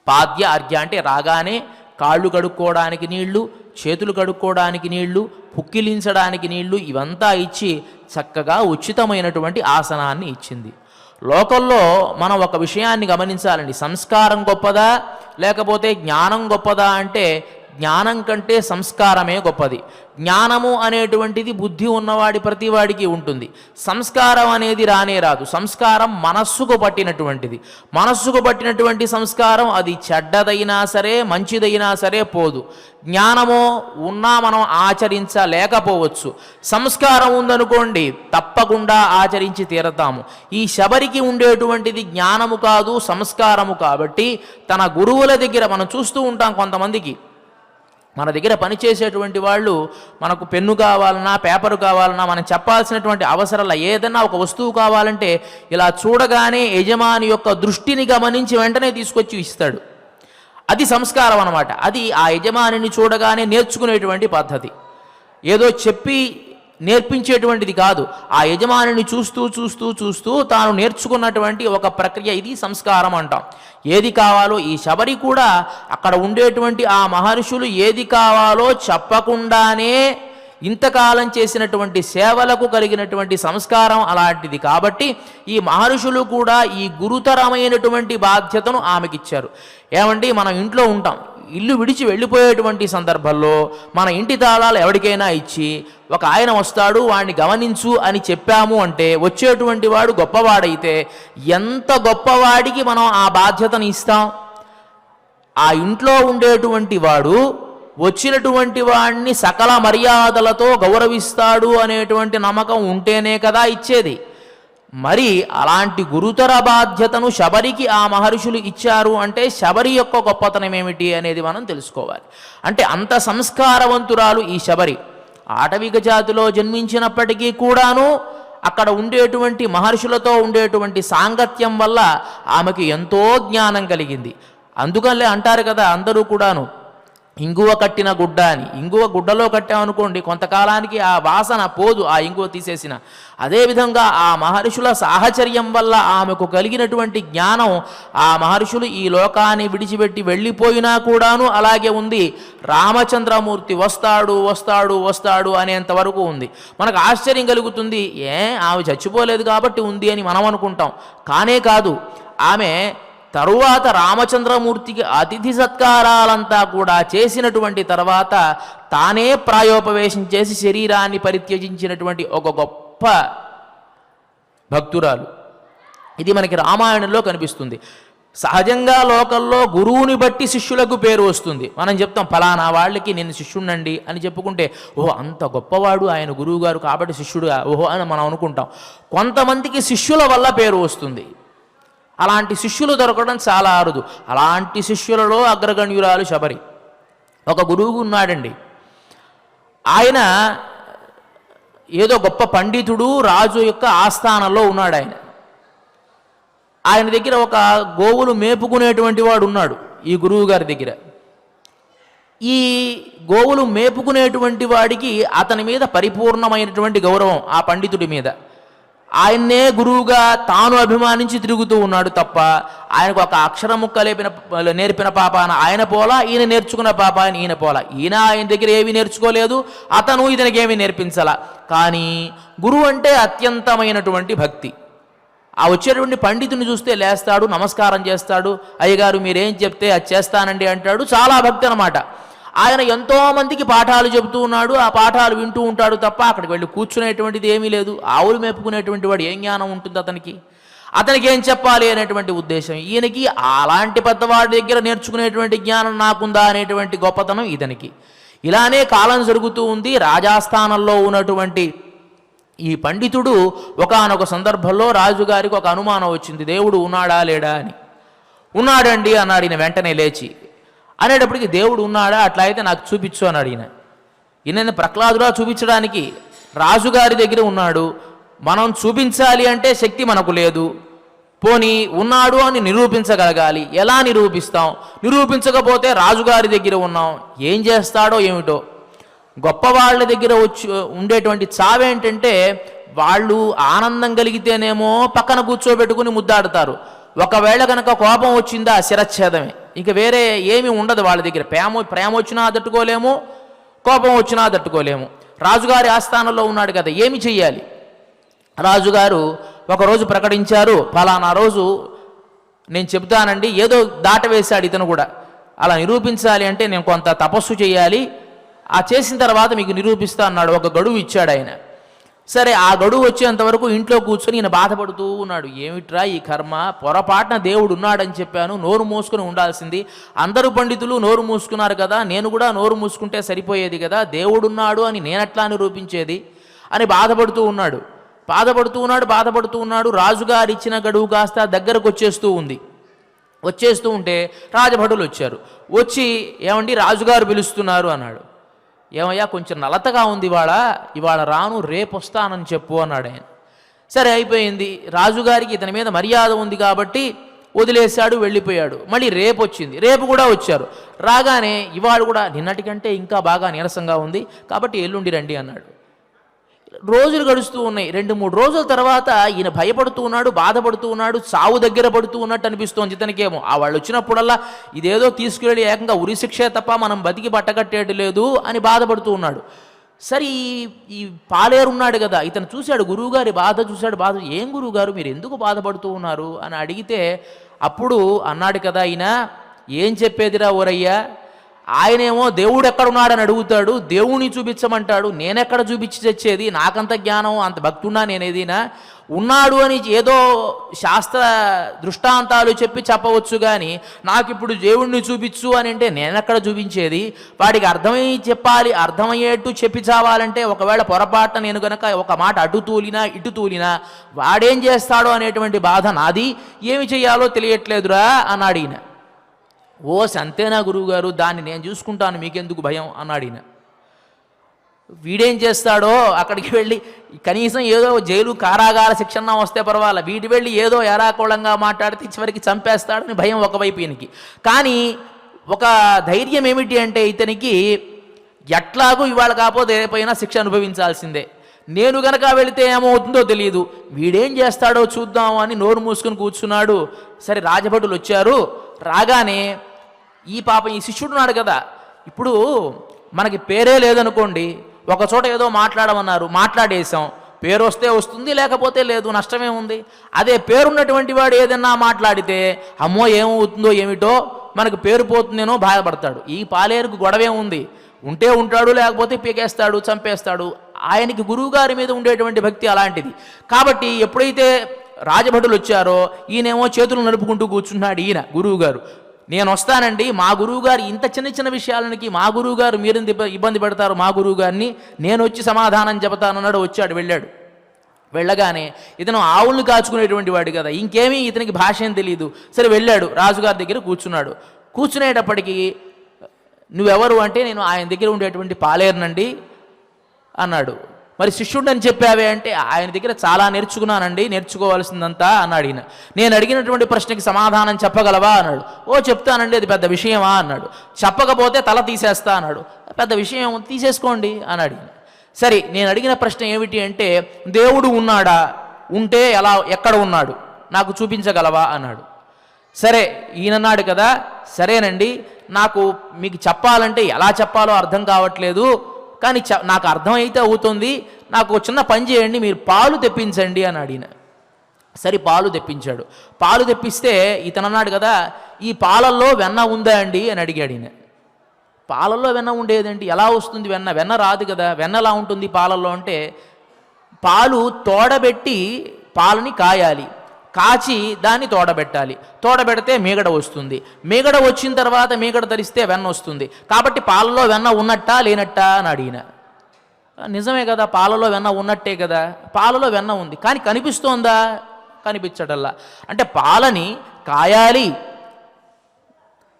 A: పాద్య అర్ఘ్య అంటే రాగానే కాళ్ళు కడుక్కోవడానికి నీళ్లు, చేతులు కడుక్కోవడానికి నీళ్లు, పుక్కిలించడానికి నీళ్లు ఇవంతా ఇచ్చి చక్కగా ఉచితమైనటువంటి ఆసనాన్ని ఇచ్చింది. లోకల్లో మనం ఒక విషయాన్ని గమనించాలండి. సంస్కారం గొప్పదా లేకపోతే జ్ఞానం గొప్పదా అంటే జ్ఞానం కంటే సంస్కారమే గొప్పది. జ్ఞానము అనేటువంటిది బుద్ధి ఉన్నవాడి ప్రతివాడికి ఉంటుంది. సంస్కారం అనేది రానే రాదు. సంస్కారం మనస్సుకు పట్టినటువంటిది. మనస్సుకు పట్టినటువంటి సంస్కారం అది చెడ్డదైనా సరే మంచిదైనా సరే పోదు. జ్ఞానము ఉన్నా మనం ఆచరించలేకపోవచ్చు. సంస్కారం ఉందనుకోండి తప్పకుండా ఆచరించి తీరతాము. ఈ శబరికి ఉండేటువంటిది జ్ఞానము కాదు సంస్కారము. కాబట్టి తన గురువుల దగ్గర మనం చూస్తూ ఉంటాం, కొంతమందికి మన దగ్గర పనిచేసేటువంటి వాళ్ళు మనకు పెన్ను కావాలన్నా పేపరు కావాలన్నా మనం చెప్పాల్సినటువంటి అవసరంలా, ఏదన్నా ఒక వస్తువు కావాలంటే ఇలా చూడగానే యజమాని యొక్క దృష్టిని గమనించి వెంటనే తీసుకొచ్చి ఇస్తాడు. అది సంస్కారం అన్నమాట. అది ఆ యజమానిని చూడగానే నేర్చుకునేటువంటి పద్ధతి. ఏదో చెప్పి నేర్పించేటువంటిది కాదు. ఆ యజమానిని చూస్తూ చూస్తూ చూస్తూ తాను నేర్చుకున్నటువంటి ఒక ప్రక్రియ, ఇది సంస్కారం అంటాం. ఏది కావాలో ఈ శబరి కూడా అక్కడ ఉండేటువంటి ఆ మహర్షులు ఏది కావాలో చెప్పకుండానే ఇంతకాలం చేసినటువంటి సేవలకు కలిగినటువంటి సంస్కారం అలాంటిది. కాబట్టి ఈ మహర్షులు కూడా ఈ గురుతరమైనటువంటి బాధ్యతను ఆమెకిచ్చారు. ఏమండి, మనం ఇంట్లో ఉంటాం, ఇల్లు విడిచి వెళ్ళిపోయేటువంటి సందర్భంలో మన ఇంటి తాళాలు ఎవరికైనా ఇచ్చి ఒక ఆయన వస్తాడు వాడిని గమనించు అని చెప్పాము అంటే వచ్చేటువంటి వాడు గొప్పవాడైతే ఎంత గొప్పవాడికి మనం ఆ బాధ్యతను ఇస్తాం. ఆ ఇంట్లో ఉండేటువంటి వాడు వచ్చినటువంటి వాడిని సకల మర్యాదలతో గౌరవిస్తాడు అనేటువంటి నమ్మకం ఉంటేనే కదా ఇచ్చేది. మరి అలాంటి గురుతర బాధ్యతను శబరికి ఆ మహర్షులు ఇచ్చారు అంటే శబరి యొక్క గొప్పతనం ఏమిటి అనేది మనం తెలుసుకోవాలి. అంటే అంత సంస్కారవంతురాలు ఈ శబరి. ఆటవిక జాతిలో జన్మించినప్పటికీ కూడాను అక్కడ ఉండేటువంటి మహర్షులతో ఉండేటువంటి సాంగత్యం వల్ల ఆమెకు ఎంతో జ్ఞానం కలిగింది. అందుకనే అంటారు కదా అందరూ కూడాను, ఇంగువ కట్టిన గుడ్డ అని. ఇంగువ గుడ్డలో కట్టామనుకోండి కొంతకాలానికి ఆ వాసన పోదు, ఆ ఇంగువ తీసేసిన. అదేవిధంగా ఆ మహర్షుల సాహచర్యం వల్ల ఆమెకు కలిగినటువంటి జ్ఞానం ఆ మహర్షులు ఈ లోకాన్ని విడిచిపెట్టి వెళ్ళిపోయినా కూడాను అలాగే ఉంది. రామచంద్రమూర్తి వస్తాడు వస్తాడు వస్తాడు అనేంతవరకు ఉంది. మనకు ఆశ్చర్యం కలుగుతుంది, ఆమె చచ్చిపోలేదు కాబట్టి ఉంది అని మనం అనుకుంటాం. కానే కాదు, ఆమె తరువాత రామచంద్రమూర్తికి అతిథి సత్కారాలంతా కూడా చేసినటువంటి తర్వాత తానే ప్రాయోపవేశం చేసి శరీరాన్ని పరిత్యజించినటువంటి ఒక గొప్ప భక్తురాలు. ఇది మనకి రామాయణంలో కనిపిస్తుంది. సహజంగా లోకల్లో గురువుని బట్టి శిష్యులకు పేరు వస్తుంది. మనం చెప్తాం ఫలానా వాళ్ళకి నేను శిష్యుణ్ణండి అని చెప్పుకుంటే ఓహో అంత గొప్పవాడు ఆయన గురువు గారు కాబట్టి శిష్యుడుగా ఓహో అని మనం అనుకుంటాం. కొంతమందికి శిష్యుల వల్ల పేరు వస్తుంది. అలాంటి శిష్యులు దొరకడం చాలా అరుదు. అలాంటి శిష్యులలో అగ్రగణ్యురాలు శబరి. ఒక గురువు ఉన్నాడండి, ఆయన ఏదో గొప్ప పండితుడు, రాజు యొక్క ఆస్థానంలో ఉన్నాడు. ఆయన దగ్గర ఒక గోవులు మేపుకునేటువంటి వాడు ఉన్నాడు ఈ గురువు గారి దగ్గర. ఈ గోవులు మేపుకునేటువంటి వాడికి అతని మీద పరిపూర్ణమైనటువంటి గౌరవం, ఆ పండితుడి మీద. ఆయన్నే గురువుగా తాను అభిమానించి తిరుగుతూ ఉన్నాడు తప్ప ఆయనకు ఒక అక్షరం ముక్క నేర్పిన పాపాన ఆయన పోలా, ఈయన నేర్చుకున్న పాపాన ఈయన పోలా. ఈయన ఆయన దగ్గర ఏమీ నేర్చుకోలేదు, అతను ఇతనికి ఏమీ నేర్పించాల. కానీ గురువు అంటే అత్యంతమైనటువంటి భక్తి. ఆ వచ్చేటువంటి పండితుని చూస్తే లేస్తాడు, నమస్కారం చేస్తాడు, అయ్యగారు మీరేం చెప్తే అది చేస్తానండి అంటాడు. చాలా భక్తి అన్నమాట. ఆయన ఎంతోమందికి పాఠాలు చెబుతూ ఉన్నాడు, ఆ పాఠాలు వింటూ ఉంటాడు తప్ప అక్కడికి వెళ్ళి కూర్చునేటువంటిది ఏమీ లేదు. ఆవులు మేపుకునేటువంటి వాడు ఏం జ్ఞానం ఉంటుంది అతనికి ఏం చెప్పాలి అనేటువంటి ఉద్దేశం. ఈయనకి అలాంటి పెద్దవాడి దగ్గర నేర్చుకునేటువంటి జ్ఞానం నాకుందా అనేటువంటి గొప్పతనం ఇతనికి. ఇలానే కాలం జరుగుతూ ఉంది. రాజాస్థానంలో ఉన్నటువంటి ఈ పండితుడు ఒకానొక సందర్భంలో రాజుగారికి ఒక అనుమానం వచ్చింది, దేవుడు ఉన్నాడా లేడా అని. ఉన్నాడండి అన్నాడు ఈయన వెంటనే లేచి. అనేటప్పటికి దేవుడు ఉన్నాడా, అట్లా అయితే నాకు చూపించు అన్నాడు ఈయన. ఈయన ప్రహ్లాదుడా చూపించడానికి రాజుగారి దగ్గర ఉన్నాడు, మనం చూపించాలి అంటే శక్తి మనకు లేదు, పోనీ ఉన్నాడు అని నిరూపించగలగాలి. ఎలా నిరూపిస్తాం? నిరూపించకపోతే రాజుగారి దగ్గర ఉన్నాం, ఏం చేస్తాడో ఏమిటో. గొప్పవాళ్ళ దగ్గర వచ్చి ఉండేటువంటి చావేంటంటే వాళ్ళు ఆనందం కలిగితేనేమో పక్కన కూర్చోబెట్టుకుని ముద్దాడుతారు, ఒకవేళ కనుక కోపం వచ్చిందా శిరచ్ఛేదమే, ఇంక వేరే ఏమీ ఉండదు వాళ్ళ దగ్గర. ప్రేమ వచ్చినా తట్టుకోలేము, కోపం వచ్చినా తట్టుకోలేము. రాజుగారి ఆస్థానంలో ఉన్నాడు కదా, ఏమి చెయ్యాలి? రాజుగారు ఒకరోజు ప్రకటించారు, ఫలానా రోజు నేను చెప్తానండి. ఏదో దాటవేశాడు ఇతను కూడా. అలా నిరూపించాలి అంటే నేను కొంత తపస్సు చేయాలి, ఆ చేసిన తర్వాత మీకు నిరూపిస్తా అన్నాడు. ఒక గడువు ఇచ్చాడు ఆయన. సరే, ఆ గడువు వచ్చేంతవరకు ఇంట్లో కూర్చొని ఈయన బాధపడుతూ ఉన్నాడు. ఏమిట్రా ఈ కర్మ, పొరపాటున దేవుడు ఉన్నాడని చెప్పాను, నోరు మూసుకుని ఉండాల్సింది. అందరూ పండితులు నోరు మూసుకున్నారు కదా, నేను కూడా నోరు మూసుకుంటే సరిపోయేది కదా, దేవుడున్నాడు అని నేనెట్లా నిరూపించేది అని బాధపడుతూ ఉన్నాడు. రాజుగారు ఇచ్చిన గడువు కాస్త దగ్గరకు వచ్చేస్తూ ఉంటే రాజభటులు వచ్చారు. వచ్చి ఏమండి రాజుగారు పిలుస్తున్నారు అన్నాడు. ఏమయ్యా కొంచెం నలతగా ఉంది ఇవాళ రాను, రేపు వస్తానని చెప్పు అన్నాడు ఆయన. సరే అయిపోయింది. రాజుగారికి ఇతని మీద మర్యాద ఉంది కాబట్టి వదిలేశాడు, వెళ్ళిపోయాడు. మళ్ళీ రేపు వచ్చింది, రేపు కూడా వచ్చారు. రాగానే ఇవాళ కూడా నిన్నటికంటే ఇంకా బాగా నీరసంగా ఉంది కాబట్టి ఎల్లుండి రండి అన్నాడు. రోజులు గడుస్తూ ఉన్నాయి. 2-3 రోజుల తర్వాత ఈయన భయపడుతూ ఉన్నాడు, బాధపడుతూ ఉన్నాడు, చావు దగ్గర పడుతూ ఉన్నట్టు అనిపిస్తోంది ఇతనికేమో. ఆ వాళ్ళు వచ్చినప్పుడల్లా ఇదేదో తీసుకువెళ్ళి ఏకంగా ఉరిశిక్షే తప్ప మనం బతికి బట్టకట్టేది లేదు అని బాధపడుతూ ఉన్నాడు. సరే, ఈ పాలేరు ఉన్నాడు కదా, ఇతను చూశాడు, గురువుగారి బాధ చూశాడు. ఏం గురువుగారు మీరు ఎందుకు బాధపడుతూ ఉన్నారు అని అడిగితే అప్పుడు అన్నాడు కదా ఈయన, ఏం చెప్పేదిరా ఓరయ్యా, ఆయనేమో దేవుడు ఎక్కడున్నాడని అడుగుతాడు, దేవుణ్ణి చూపించమంటాడు, నేనెక్కడ చూపించి తెచ్చేది, నాకంత జ్ఞానం అంత భక్తున్నా నేనేదీనా, ఉన్నాడు అని ఏదో శాస్త్ర దృష్టాంతాలు చెప్పవచ్చు కానీ నాకు ఇప్పుడు దేవుణ్ణి చూపించు అని అంటే నేనెక్కడ చూపించేది, వాడికి అర్థమయ్యేట్టు చెప్పి చావాలంటే ఒకవేళ పొరపాటున నేను కనుక ఒక మాట అటు తూలినా ఇటు తూలినా వాడేం చేస్తాడో అనేటువంటి బాధ నాది, ఏమి చెయ్యాలో తెలియట్లేదురా అన్నాడు ఈయన. అంతేనా గురువుగారు, దాన్ని నేను చూసుకుంటాను, మీకెందుకు భయం అన్నాడు ఈయన. వీడేం చేస్తాడో అక్కడికి వెళ్ళి కనీసం ఏదో జైలు కారాగార శిక్షణ వస్తే పర్వాలే, వీటి వెళ్ళి ఏదో ఎరాకోళంగా మాట్లాడితే చివరికి చంపేస్తాడని భయం ఒకవైపు ఈయనకి. కానీ ఒక ధైర్యం ఏమిటి అంటే ఇతనికి ఎట్లాగూ ఇవాళ కాకపోతే రేపైనా శిక్ష అనుభవించాల్సిందే, నేను గనక వెళితే ఏమవుతుందో తెలియదు, వీడేం చేస్తాడో చూద్దాం అని నోరు మూసుకుని కూర్చున్నాడు. సరే, రాజభటులు వచ్చారు. రాగానే ఈ శిష్యుడు ఉన్నాడు కదా, ఇప్పుడు మనకి పేరే లేదనుకోండి, ఒక చోట ఏదో మాట్లాడమన్నారు, మాట్లాడేశాం, పేరు వస్తే వస్తుంది, లేకపోతే లేదు, నష్టమే ఉంది. అదే పేరున్నటువంటి వాడు ఏదన్నా మాట్లాడితే అమ్మో ఏమవుతుందో ఏమిటో, మనకు పేరు పోతుందేనో బాధపడతాడు. ఈ పాలేరుకు గొడవే ఉంది, ఉంటే ఉంటాడు, లేకపోతే పీకేస్తాడు, చంపేస్తాడు. ఆయనకి గురువుగారి మీద ఉండేటువంటి భక్తి అలాంటిది. కాబట్టి ఎప్పుడైతే రాజభటులు వచ్చారో ఈయనేమో చేతులు నలుపుకుంటూ కూర్చున్నాడు. ఈయన గురువుగారు, నేను వస్తానండి, మా గురువుగారు ఇంత చిన్న విషయాలకి మా గురువుగారు మీరు ఇబ్బంది పెడతారు, మా గురువుగారిని నేను వచ్చి సమాధానం చెబుతానన్నాడు. వెళ్ళాడు. వెళ్ళగానే ఇతను ఆవులను కాచుకునేటువంటి వాడు కదా, ఇంకేమీ ఇతనికి భాష ఏం తెలియదు. సరే వెళ్ళాడు, రాజుగారి దగ్గర కూర్చున్నాడు. కూర్చునేటప్పటికి నువ్వెవరు అంటే నేను ఆయన దగ్గర ఉండేటువంటి పాలేరునండి అన్నాడు. మరి శిష్యుడు అని చెప్పావే అంటే ఆయన దగ్గర చాలా నేర్చుకున్నానండి, నేర్చుకోవాల్సిందంతా అన్నాడు ఈయన. నేను అడిగినటువంటి ప్రశ్నకి సమాధానం చెప్పగలవా అన్నాడు. చెప్తానండి, అది పెద్ద విషయమా అన్నాడు. చెప్పకపోతే తల తీసేస్తా అన్నాడు. పెద్ద విషయం, తీసేసుకోండి అన్నాడు ఈయన. సరే, నేను అడిగిన ప్రశ్న ఏమిటి అంటే దేవుడు ఉన్నాడా, ఉంటే ఎక్కడ ఉన్నాడు నాకు చూపించగలవా అన్నాడు. సరే, ఈయనన్నాడు కదా, సరేనండి, నాకు మీకు చెప్పాలంటే ఎలా చెప్పాలో అర్థం కావట్లేదు, కానీ నాకు అర్థమైతే అవుతుంది, నాకు చిన్న పని చేయండి, మీరు పాలు తెప్పించండి అని అడిగిన. సరే, పాలు తెప్పించాడు. పాలు తెప్పిస్తే ఇతను అన్నాడు కదా, ఈ పాలల్లో వెన్న ఉందా అండి అని అడిగాడు ఈయన. పాలల్లో వెన్న ఉండేదేంటి? ఎలా వస్తుంది వెన్న? వెన్న రాదు కదా. వెన్న ఎలా ఉంటుంది పాలల్లో అంటే, పాలు తోడబెట్టి పాలని కాయాలి, కాచి దాన్ని తోడబెట్టాలి, తోడబెడితే మీగడ వస్తుంది, మీగడ వచ్చిన తర్వాత మీగడ ధరిస్తే వెన్న వస్తుంది. కాబట్టి పాలలో వెన్న ఉన్నట్టా లేనట్టా అని అడిగిన. నిజమే కదా, పాలలో వెన్న ఉన్నట్టే కదా. పాలలో వెన్న ఉంది, కానీ కనిపిస్తోందా? కనిపించటల్లా. అంటే పాలని కాయాలి,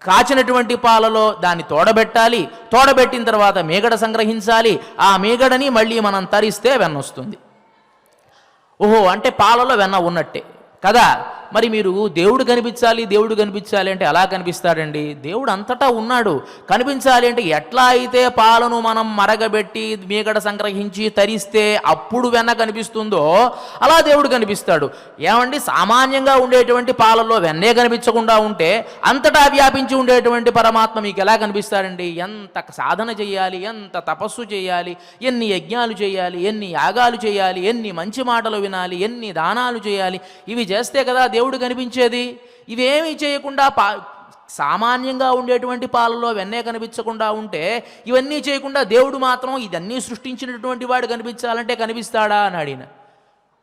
A: కాచినటువంటి పాలలో దాన్ని తోడబెట్టాలి, తోడబెట్టిన తర్వాత మీగడ సంగ్రహించాలి, ఆ మీగడని మళ్ళీ మనం తరిస్తే వెన్న వస్తుంది. ఓహో, అంటే పాలలో వెన్న ఉన్నట్టే కదా. మరి మీరు దేవుడు కనిపించాలి అంటే ఎలా కనిపిస్తాడండి? దేవుడు అంతటా ఉన్నాడు. కనిపించాలి అంటే ఎట్లా అయితే పాలను మనం మరగబెట్టి మీగడ సంగ్రహించి తరిస్తే అప్పుడు వెన్న కనిపిస్తుందో అలా దేవుడు కనిపిస్తాడు. ఏమండి, సామాన్యంగా ఉండేటువంటి పాలలో వెన్నే కనిపించకుండా ఉంటే అంతటా వ్యాపించి ఉండేటువంటి పరమాత్మ మీకు ఎలా కనిపిస్తాడండి? ఎంత సాధన చేయాలి, ఎంత తపస్సు చేయాలి, ఎన్ని యజ్ఞాలు చేయాలి, ఎన్ని యాగాలు చేయాలి, ఎన్ని మంచి మాటలు వినాలి, ఎన్ని దానాలు చేయాలి. ఇవి చేస్తే కదా దేవుడు కనిపించేది. ఇవేమీ చేయకుండా సామాన్యంగా ఉండేటువంటి పాలలో వెన్నే కనిపించకుండా ఉంటే, ఇవన్నీ చేయకుండా దేవుడు మాత్రం ఇదన్నీ సృష్టించినటువంటి వాడు కనిపించాలంటే కనిపిస్తాడా అని అడిగిన.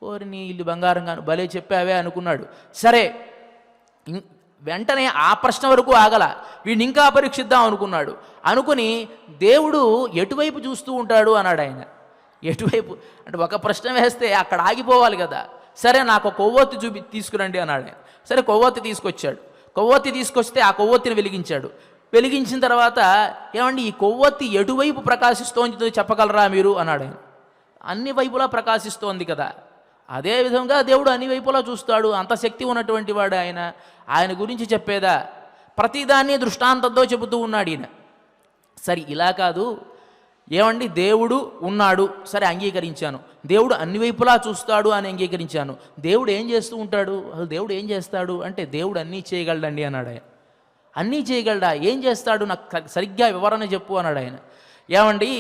A: ఓరిని ఇల్లు బంగారంగాను భలే చెప్పావే అనుకున్నాడు. సరే, వెంటనే ఆ ప్రశ్న వరకు ఆగల, వీడిని ఇంకా పరీక్షిద్దాం అనుకున్నాడు. అనుకుని దేవుడు ఎటువైపు చూస్తూ ఉంటాడు అన్నాడు ఆయన. ఎటువైపు అంటే ఒక ప్రశ్న వేస్తే అక్కడ ఆగిపోవాలి కదా. సరే, నాకు కొవ్వొత్తి తీసుకురండి అన్నాడు. సరే, కొవ్వొత్తి తీసుకొచ్చాడు. కొవ్వొత్తి తీసుకొస్తే ఆ కొవ్వొత్తిని వెలిగించాడు. వెలిగించిన తర్వాత, ఏమండి ఈ కొవ్వొత్తి ఎటువైపు ప్రకాశిస్తోంది చెప్పగలరా మీరు అన్నాడు. అన్ని వైపులా ప్రకాశిస్తోంది కదా. అదేవిధంగా దేవుడు అన్ని వైపులా చూస్తాడు. అంత శక్తి ఉన్నటువంటి వాడు ఆయన. ఆయన గురించి చెప్పేదా? ప్రతిదాన్ని దృష్టాంతంతో చెబుతూ ఉన్నాడు ఈయన. సరే, ఇలా కాదు, ఏమండి దేవుడు ఉన్నాడు, సరే అంగీకరించాను. దేవుడు అన్ని వైపులా చూస్తాడు అని అంగీకరించాను. దేవుడు ఏం చేస్తూ ఉంటాడు? అసలు దేవుడు ఏం చేస్తాడు అంటే, దేవుడు అన్నీ చేయగలడండి అన్నాడు ఆయన. అన్నీ చేయగలడా? ఏం చేస్తాడు? నాకు సరిగ్గా వివరణ చెప్పు అన్నాడు ఆయన. ఏమండి,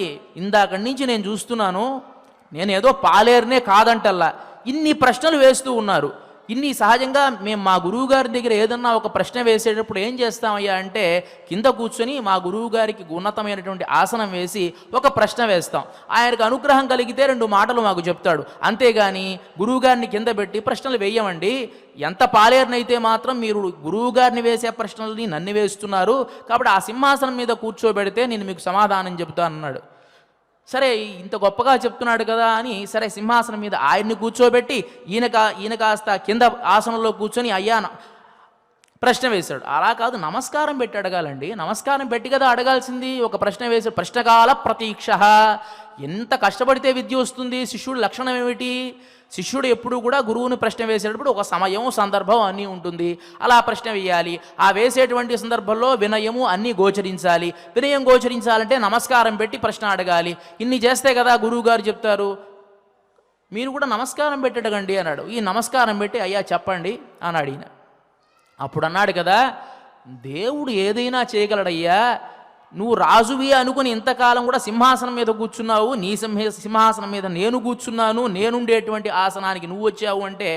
A: ఇందాకడి నుంచి నేను చూస్తున్నాను, నేనేదో పాలేరునే కాదంటల్లా, ఇన్ని ప్రశ్నలు వేస్తూ ఉన్నారు. ఇన్ని సహజంగా మేము మా గురువు గారి దగ్గర ఏదన్నా ఒక ప్రశ్న వేసేటప్పుడు ఏం చేస్తామయ్యా అంటే, కింద కూర్చొని మా గురువు గారికి ఉన్నతమైనటువంటి ఆసనం వేసి ఒక ప్రశ్న వేస్తాం. ఆయనకు అనుగ్రహం కలిగితే 2 మాటలు మాకు చెప్తాడు. అంతేగాని గురువుగారిని కింద పెట్టి ప్రశ్నలు వేయమండి. ఎంత పాలేరునైతే మాత్రం మీరు గురువుగారిని వేసే ప్రశ్నలని నన్ను వేస్తున్నారు, కాబట్టి ఆ సింహాసనం మీద కూర్చోబెడితే నేను మీకు సమాధానం చెబుతానన్నాడు. సరే, ఇంత గొప్పగా చెప్తున్నాడు కదా అని సరే సింహాసనం మీద ఆయన్ని కూర్చోబెట్టి ఈయన కాస్త కింద ఆసనంలో కూర్చొని అయ్యా ప్రశ్న వేశాడు. అలా కాదు, నమస్కారం పెట్టి అడగాలండి. నమస్కారం పెట్టి కదా అడగాల్సింది. ఒక ప్రశ్న వేశాడు. ప్రశ్నకాల ప్రతీక్ష. ఎంత కష్టపడితే విద్య వస్తుంది? శిష్యుడు లక్షణం ఏమిటి? శిష్యుడు ఎప్పుడు కూడా గురువుని ప్రశ్న వేసేటప్పుడు ఒక సమయం, సందర్భం అన్నీ ఉంటుంది. అలా ప్రశ్న వేయాలి. ఆ వేసేటువంటి సందర్భంలో వినయము అన్నీ గోచరించాలి. వినయం గోచరించాలంటే నమస్కారం పెట్టి ప్రశ్న అడగాలి. ఇన్ని చేస్తే కదా గురువు గారు చెప్తారు. మీరు కూడా నమస్కారం పెట్టి అడగండి అన్నాడు. ఈ నమస్కారం పెట్టి అయ్యా చెప్పండి అని అడిగిన. అప్పుడు అన్నాడు కదా, దేవుడు ఏదైనా చేయగలడయ్యా. నువ్వు రాజువి అనుకుని ఇంతకాలం కూడా సింహాసనం మీద కూర్చున్నావు, నీ సింహాసనం మీద నేను కూర్చున్నాను, నేనుండేటువంటి ఆసనానికి నువ్వు వచ్చావు అంటే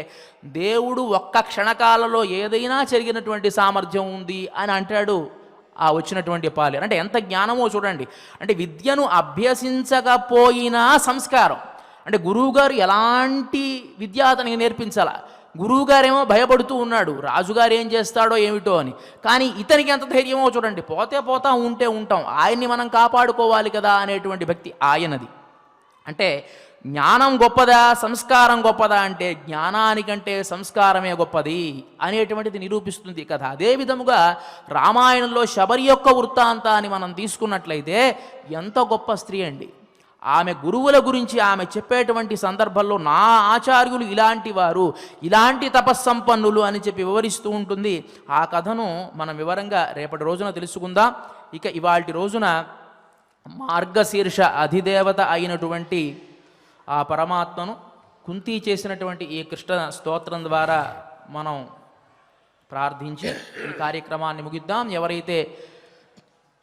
A: దేవుడు ఒక్క క్షణకాలలో ఏదైనా జరిగినటువంటి సామర్థ్యం ఉంది అని అంటాడు ఆ వచ్చినటువంటి పాలేరు. అంటే ఎంత జ్ఞానమో చూడండి. అంటే విద్యను అభ్యసించకపోయినా సంస్కారం. అంటే గురువుగారు ఎలాంటి విద్య అతనికి నేర్పించాలా? గురువుగారేమో భయపడుతూ ఉన్నాడు, రాజుగారు ఏం చేస్తాడో ఏమిటో అని. కానీ ఇతనికి ఎంత ధైర్యమో చూడండి. పోతా ఉంటాం, ఆయన్ని మనం కాపాడుకోవాలి కదా అనేటువంటి భక్తి ఆయనది. అంటే జ్ఞానం గొప్పదా, సంస్కారం గొప్పదా అంటే జ్ఞానానికంటే సంస్కారమే గొప్పది అనేటువంటిది నిరూపిస్తుంది కథ. అదే విధముగా రామాయణంలో శబరి యొక్క వృత్తాంతాన్ని మనం తీసుకున్నట్లయితే ఎంత గొప్ప స్త్రీ అండి. ఆమె గురువుల గురించి ఆమె చెప్పేటువంటి సందర్భంలో నా ఆచార్యులు ఇలాంటి వారు, ఇలాంటి తపస్సంపన్నులు అని చెప్పి వివరిస్తూ ఉంటుంది. ఆ కథను మనం వివరంగా రేపటి రోజున తెలుసుకుందాం. ఇక ఇవాల్టి రోజున మార్గశీర్ష అధిదేవత అయినటువంటి ఆ పరమాత్మను కుంతి చేసినటువంటి ఈ కృష్ణ స్తోత్రం ద్వారా మనం ప్రార్థించి ఈ కార్యక్రమాన్ని ముగిద్దాం. ఎవరైతే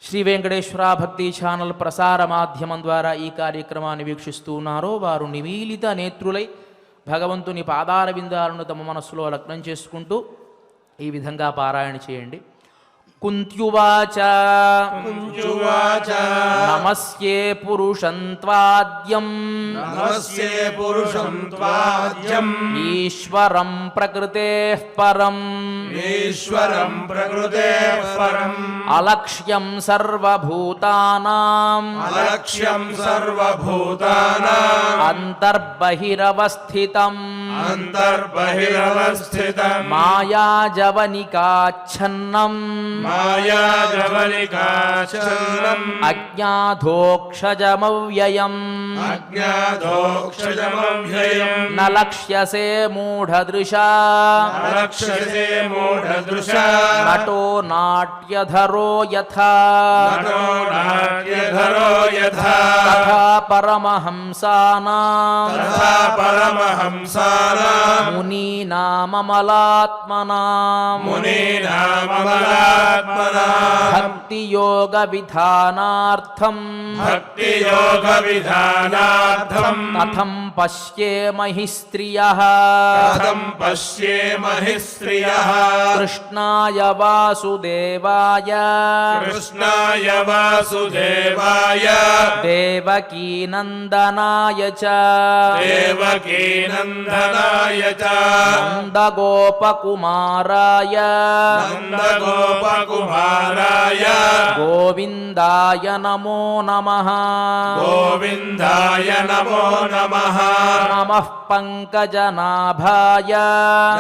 A: శ్రీ వెంకటేశ్వర భక్తి ఛానల్ ప్రసార మాధ్యమం ద్వారా ఈ కార్యక్రమాన్ని వీక్షిస్తూ ఉన్నారో వారు నిమీలిత నేత్రులై భగవంతుని పాదార విందాలను తమ మనస్సులో లగ్నం చేసుకుంటూ ఈ విధంగా పారాయణ చేయండి. కుంత్యువాచ
B: కుంత్యువాచ
A: నమస్యే పురుషం త్వాద్యం
B: నమస్యే పురుషం త్వాద్యం
A: ఈశ్వరం ప్రకృతేః పరం
B: ఈశ్వరం ప్రకృతేః పరం
A: అలక్ష్యం సర్వభూతానాం
B: అలక్ష్యం సర్వభూతానాం
A: అంతర్బహిరవస్థితం
B: అంతర్బహిరవస్థితం
A: మాయాజవనికాచ్ఛన్నం
B: మాయాజవనికాచ్ఛన్నం
A: అజ్ఞాధోక్షజమవ్యయం
B: అజ్ఞాధోక్షజమవ్యయం
A: న లక్ష్యసే మూఢదృశా
B: నరక్షసే మూఢదృశా
A: నటో నాట్యధరో యథా
B: నటో నాట్యధరో యథా
A: తథా పరమహంసానాం
B: తథా పరమహంసానాం
A: మునీనామమలాత్మనాం
B: మునీనామమలాత్మనాం
A: భక్తియోగ విధానార్థం
B: భక్తియోగవిధానార్థం
A: కథం పశ్యేమహి స్త్రియః
B: కథం పశ్యేమహి స్త్రియః
A: కృష్ణాయ వాసుదేవాయ
B: కృష్ణాయ వాసుదేవాయ
A: దేవకీనందనాయ చ
B: దేవకీనందనాయ చ
A: నందగోపకుమారాయ
B: నందగోపకుమారాయ
A: గోవిందాయ నమో నమః
B: గోవిందాయ నమో నమః
A: నమః పంకజనాభాయ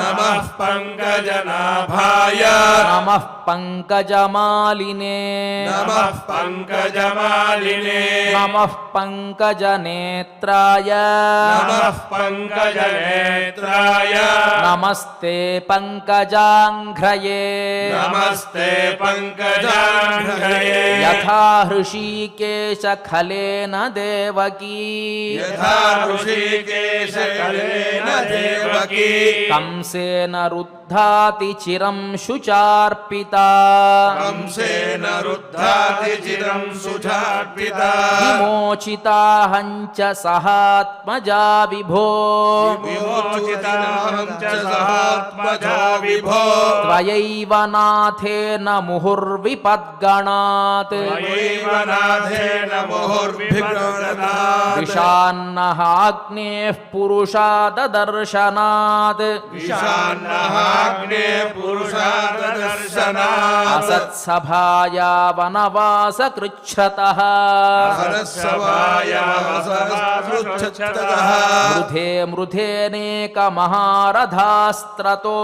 B: నమః పంకజనాభాయ
A: నమః పంకజమాలినే
B: నమః పంకజమాలినే
A: నమః పంకజనేత్రాయ
B: నమః పంకజనేత్రాయ
A: నమస్తే పంకజాంఘ్రయే
B: నమస్తే పంకజాంఘ్రయే
A: యథా హృషీకేశ ఖలేన దేవకీ
B: యథా ఋషికేశ కలేన దేవకీ
A: కంసేన రుద్ధాతి చిరం శుచార్పితా
B: కంసేన రుద్ధాతి చిరం సుచార్పితా
A: విమోచితాహం చ సహాత్మజా విభో
B: విమోచితాహం చ సహాత్మజా విభో
A: త్వయైవ నాథేన ముహుర్విపద్గణాత్
B: త్వయైవ నాథేన ముహుర్విపద్గణాత్
A: విషాన్నః అగ్నేః పురుషాదదర్శనాత్
B: విషాన్నహాగ్నే పురుషాదర్శనాత్
A: అసత్సభాయా వనవాసకృచ్ఛ్రతః
B: సరస్సవాయవసృచ్ఛతః
A: మృధే మృధేనేకమహారథాస్త్రతో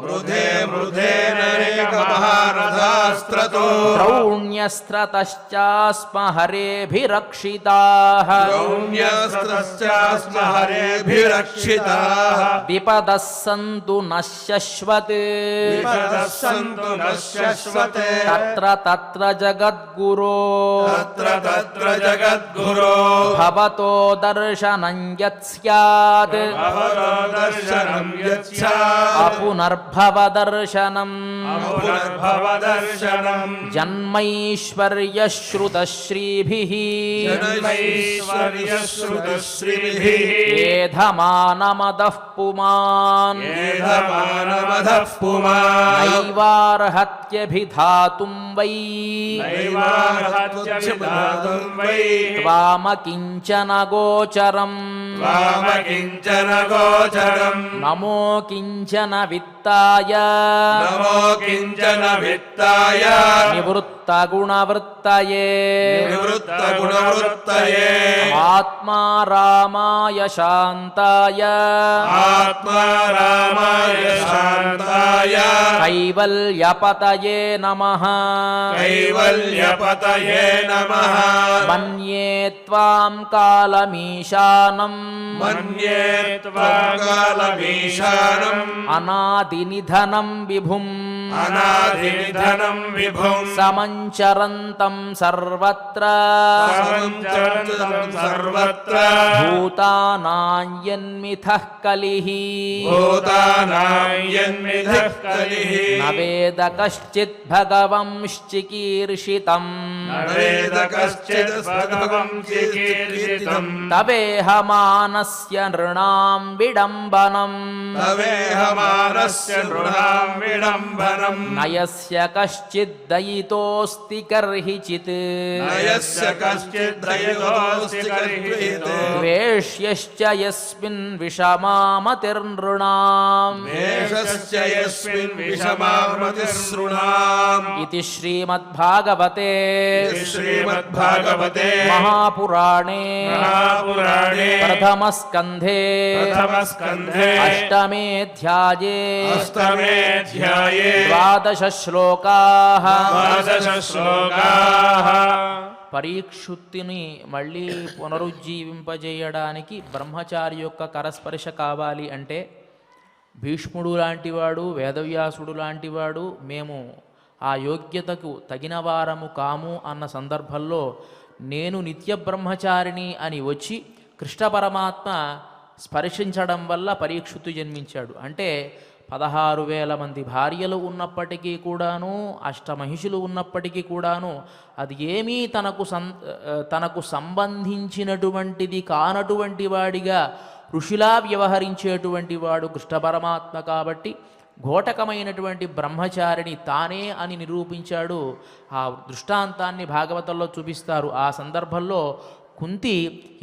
B: మృధే మృధేనేక మహారథాస్త్రతో
A: ద్రౌణ్యస్త్రతశ్చాస్మ హరేభిరక్షితాః
B: ద్రౌణ్యస్త్రశ్చాస్మ హరేభిరక్షితాః
A: విపదः సంతు నశ్యశ్వత్
B: విపదः సంతు నశ్యశ్వతే
A: తత్ర తత్ర జగద్గురో
B: తత్ర తత్ర జగద్గురో
A: భవతో దర్శనం యత్ స్యాత్
B: భవతో దర్శనం యచ్చాత్
A: అపునర్భవ దర్శనం
B: పునర్భవ దర్శనం
A: జన్మైశ్వర్యశ్రుతశ్రీభిః
B: జన్మైశ్వర్యశ్రుతశ్రీభిः
A: ఏధమానమదః పుమాన్
B: ఏధమానమదః పుమాన్
A: నైవార్హత్యభిధాతుం వై
B: నైవార్హత్యభిధాతుం వై
A: త్వామకించన గోచరం
B: త్వామకించన గోచరం
A: నమో కించన విత్తాయ
B: నమో కించన విత్తాయ
A: నివృత్తగుణవృత్తయే
B: నివృత్తగుణవృత్తయే
A: ఆత్మా రామాయ శాంతాయ
B: ఆత్మా రామాయ శాంతాయ
A: కైవల్యపతయే నమః
B: కైవల్యపతయే నమః
A: మన్యే త్వాం కాలమీశానం
B: మన్యే త్వాం కాలమీశానం
A: అనాదినిధనం విభుం
B: అనాదినిధనం విభుం
A: సమంచరంతం సర్వత్ర
B: సమంచరం సర్వత్ర
A: భూతానాం యన్మిథః కలిః
B: భూతానాం యన్మిథః కలిః
A: న వేద కశ్చిత్ భగవంశ్చికీర్షితం
B: నవేద కశ్చిత్ భగవం చికీర్షితం
A: తవేహ మానస్య నృణాం విడంబనం
B: తవేహ మానస్య నృణాం విడంబనం వర్ధనम्
A: నయస్య కశ్చిద్ దయితోస్తి కర్హిచిత్
B: నయస్య కశ్చిద్ దయితోస్తి కర్హిచిత్
A: ద్వేష్యశ్చ యస్మిన్ విషమామతిర్నృణాం
B: ద్వేషశ్చ యస్మిన్ విషమామతిర్నృణాం
A: ఇతి శ్రీమద్భాగవతే
B: శ్రీమద్భాగవతే
A: మహాపురాణే
B: ప్రథమస్కంధే
A: అష్టమేऽధ్యాయే
B: ద్వాదశ
A: శ్లోకాః
B: శ్లోకాః
A: పరీక్షుత్తుని మళ్ళీ పునరుజ్జీవింపజేయడానికి బ్రహ్మచారి యొక్క కరస్పర్శ కావాలి అంటే భీష్ముడు లాంటివాడు, వేదవ్యాసుడు లాంటివాడు మేము ఆ యోగ్యతకు తగిన వారము కాము అన్న సందర్భంలో నేను నిత్య బ్రహ్మచారిని అని వచ్చి కృష్ణ పరమాత్మ స్పర్శించడం వల్ల పరీక్షిత్తు జన్మించాడు. అంటే 16,000 మంది భార్యలు ఉన్నప్పటికీ కూడాను, అష్టమహిషులు ఉన్నప్పటికీ కూడాను అది ఏమీ తనకు సంబంధించినటువంటిది కానటువంటి వాడిగా ఋషిలా వ్యవహరించేటువంటి వాడు కృష్ణ పరమాత్మ కాబట్టి ఘోటకమైనటువంటి బ్రహ్మచారిని తానే అని నిరూపించాడు. ఆ దృష్టాంతాన్ని భాగవతంలో చూపిస్తారు. ఆ సందర్భంలో కుంతి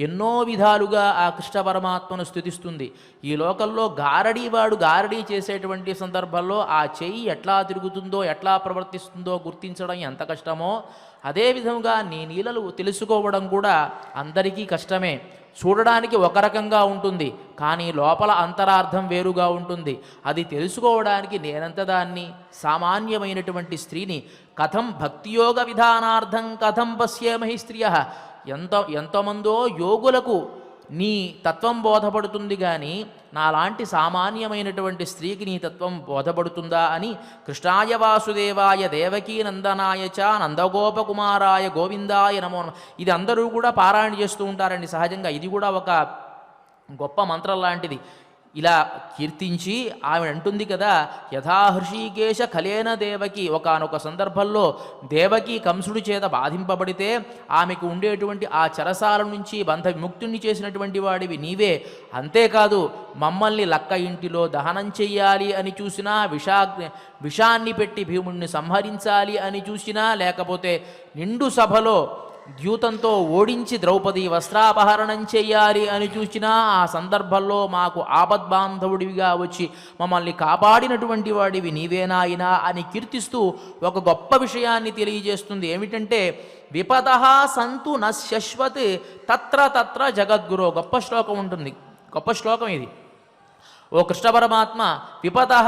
A: ఎన్నో విధాలుగా ఆ కృష్ణ పరమాత్మను స్తుతిస్తుంది. ఈ లోకంలో గారడీవాడు గారడీ చేసేటువంటి సందర్భంలో ఆ చెయ్యి ఎట్లా తిరుగుతుందో, ఎట్లా ప్రవర్తిస్తుందో గుర్తించడం ఎంత కష్టమో, అదేవిధంగా నీ లీలలు తెలుసుకోవడం కూడా అందరికీ కష్టమే. చూడడానికి ఒక రకంగా ఉంటుంది, కానీ లోపల అంతరార్థం వేరుగా ఉంటుంది. అది తెలుసుకోవడానికి నేనంత దాన్ని సామాన్యమైనటువంటి స్త్రీని కథం భక్తియోగ విధానార్థం కథం పశ్యేమహి స్త్రియ ఎంతమందో యోగులకు నీ తత్వం బోధపడుతుంది కానీ నాలాంటి సామాన్యమైనటువంటి స్త్రీకి నీ తత్వం బోధపడుతుందా అని కృష్ణాయ వాసుదేవాయ దేవకీ నందనాయ చ నందగోపకుమారాయ గోవిందాయ నమో నమః. ఇది అందరూ కూడా పారాయణ చేస్తూ ఉంటారండి సహజంగా. ఇది కూడా ఒక గొప్ప మంత్రం లాంటిది. ఇలా కీర్తించి ఆమె అంటుంది కదా, యథా హృషీకేశ కలేన దేవకి, ఒకానొక సందర్భంలో దేవకి కంసుడి చేత బాధింపబడితే ఆమెకు ఉండేటువంటి ఆ చెరసాల నుంచి బంధ విముక్తుణ్ణి చేసినటువంటి వాడివి నీవే. అంతేకాదు మమ్మల్ని లక్క ఇంటిలో దహనం చెయ్యాలి అని చూసినా, విషాన్ని పెట్టి భీముణ్ణి సంహరించాలి అని చూసినా, లేకపోతే నిండు సభలో ద్యూతంతో ఓడించి ద్రౌపది వస్త్రాపహరణం చెయ్యాలి అని చూసినా, ఆ సందర్భంలో మాకు ఆపద్బాంధవుడివిగా వచ్చి మమ్మల్ని కాపాడినటువంటి వాడివి నీవేనాయినా అని కీర్తిస్తూ ఒక గొప్ప విషయాన్ని తెలియజేస్తుంది. ఏమిటంటే విపదః సంతు న శశ్వత్ తత్ర తత్ర జగద్గురో. గొప్ప శ్లోకం ఉంటుంది, గొప్ప శ్లోకం ఇది. ఓ కృష్ణ పరమాత్మ విపదః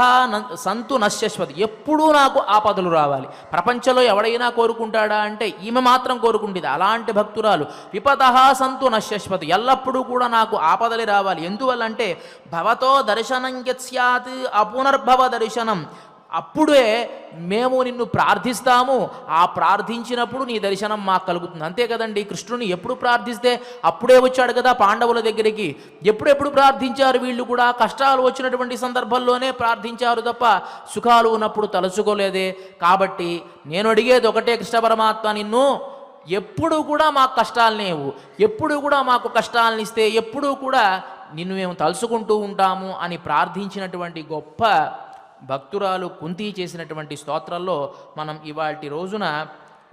A: సంతు నశ్యశ్వతి, ఎప్పుడూ నాకు ఆపదలు రావాలి. ప్రపంచంలో ఎవడైనా కోరుకుంటాడా అంటే ఈమె మాత్రం కోరుకుంటుంది. అలాంటి భక్తురాలు విపదః సంతు నశ్యశ్వతి, ఎల్లప్పుడూ కూడా నాకు ఆపదలు రావాలి. ఎందువల్లంటే భవతో దర్శనం యత్ స్యాత్ అపునర్భవ దర్శనం, అప్పుడే మేము నిన్ను ప్రార్థిస్తాము, ఆ ప్రార్థించినప్పుడు నీ దర్శనం మాకు కలుగుతుంది. అంతే కదండి, కృష్ణుని ఎప్పుడు ప్రార్థిస్తే అప్పుడే వచ్చాడు కదా పాండవుల దగ్గరికి. ఎప్పుడెప్పుడు ప్రార్థించారు వీళ్ళు కూడా? కష్టాలు వచ్చినటువంటి సందర్భంలోనే ప్రార్థించారు తప్ప సుఖాలు ఉన్నప్పుడు తలుచుకోలేదే. కాబట్టి నేను అడిగేది ఒకటే, కృష్ణ పరమాత్మ నిన్ను ఎప్పుడు కూడా మాకు కష్టాలనే ఇవ్వు, ఎప్పుడు కూడా మాకు కష్టాలను ఇస్తే ఎప్పుడూ కూడా నిన్ను మేము తలుచుకుంటూ ఉంటాము అని ప్రార్థించినటువంటి గొప్ప భక్తురాలు కుంతి చేసినటువంటి స్తోత్రంలో మనం ఇవాల్టి రోజున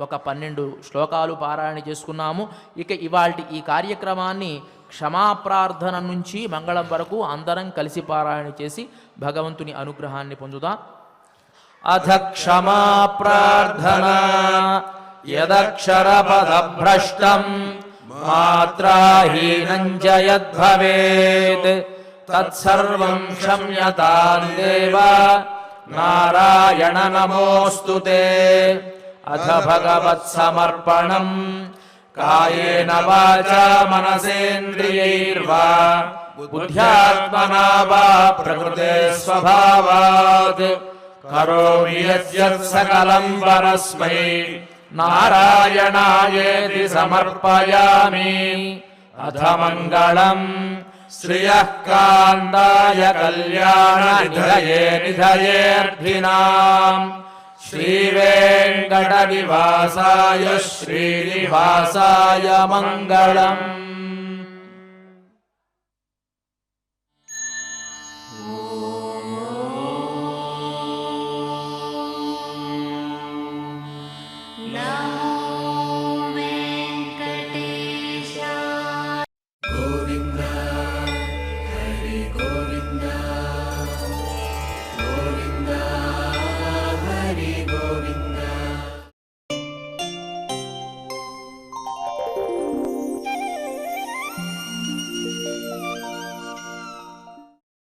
A: ఒక 12 శ్లోకాలు పారాయణ చేసుకున్నాము. ఇక ఇవాల్టి ఈ కార్యక్రమాన్ని క్షమాప్రార్థన నుంచి మంగళం వరకు అందరం కలిసి పారాయణ చేసి భగవంతుని అనుగ్రహాన్ని పొందుదాం. అథ క్షమాప్రార్థన యదక్షరపదభ్రష్టం మాత్రాహీనం చ యద్భవేత్ తత్సర్వం క్షమ్యతాం దేవ నారాయణ నమోస్తుతే. అథ భగవత్సమర్పణం కాయేన వాచా మనసేంద్రియైర్వా బుద్ధ్యాత్మనా వా ప్రకృతే స్వభావాత్ కరోమి యద్యత్ సకలం పరస్మై నారాయణాయేతి సమర్పయామి. అథ మంగళం శ్రియః కాంతాయ కళ్యాణ నిధయే నిధయేర్థినాం శ్రీవేంకట నివాసాయ శ్రీనివాసాయ మంగళం.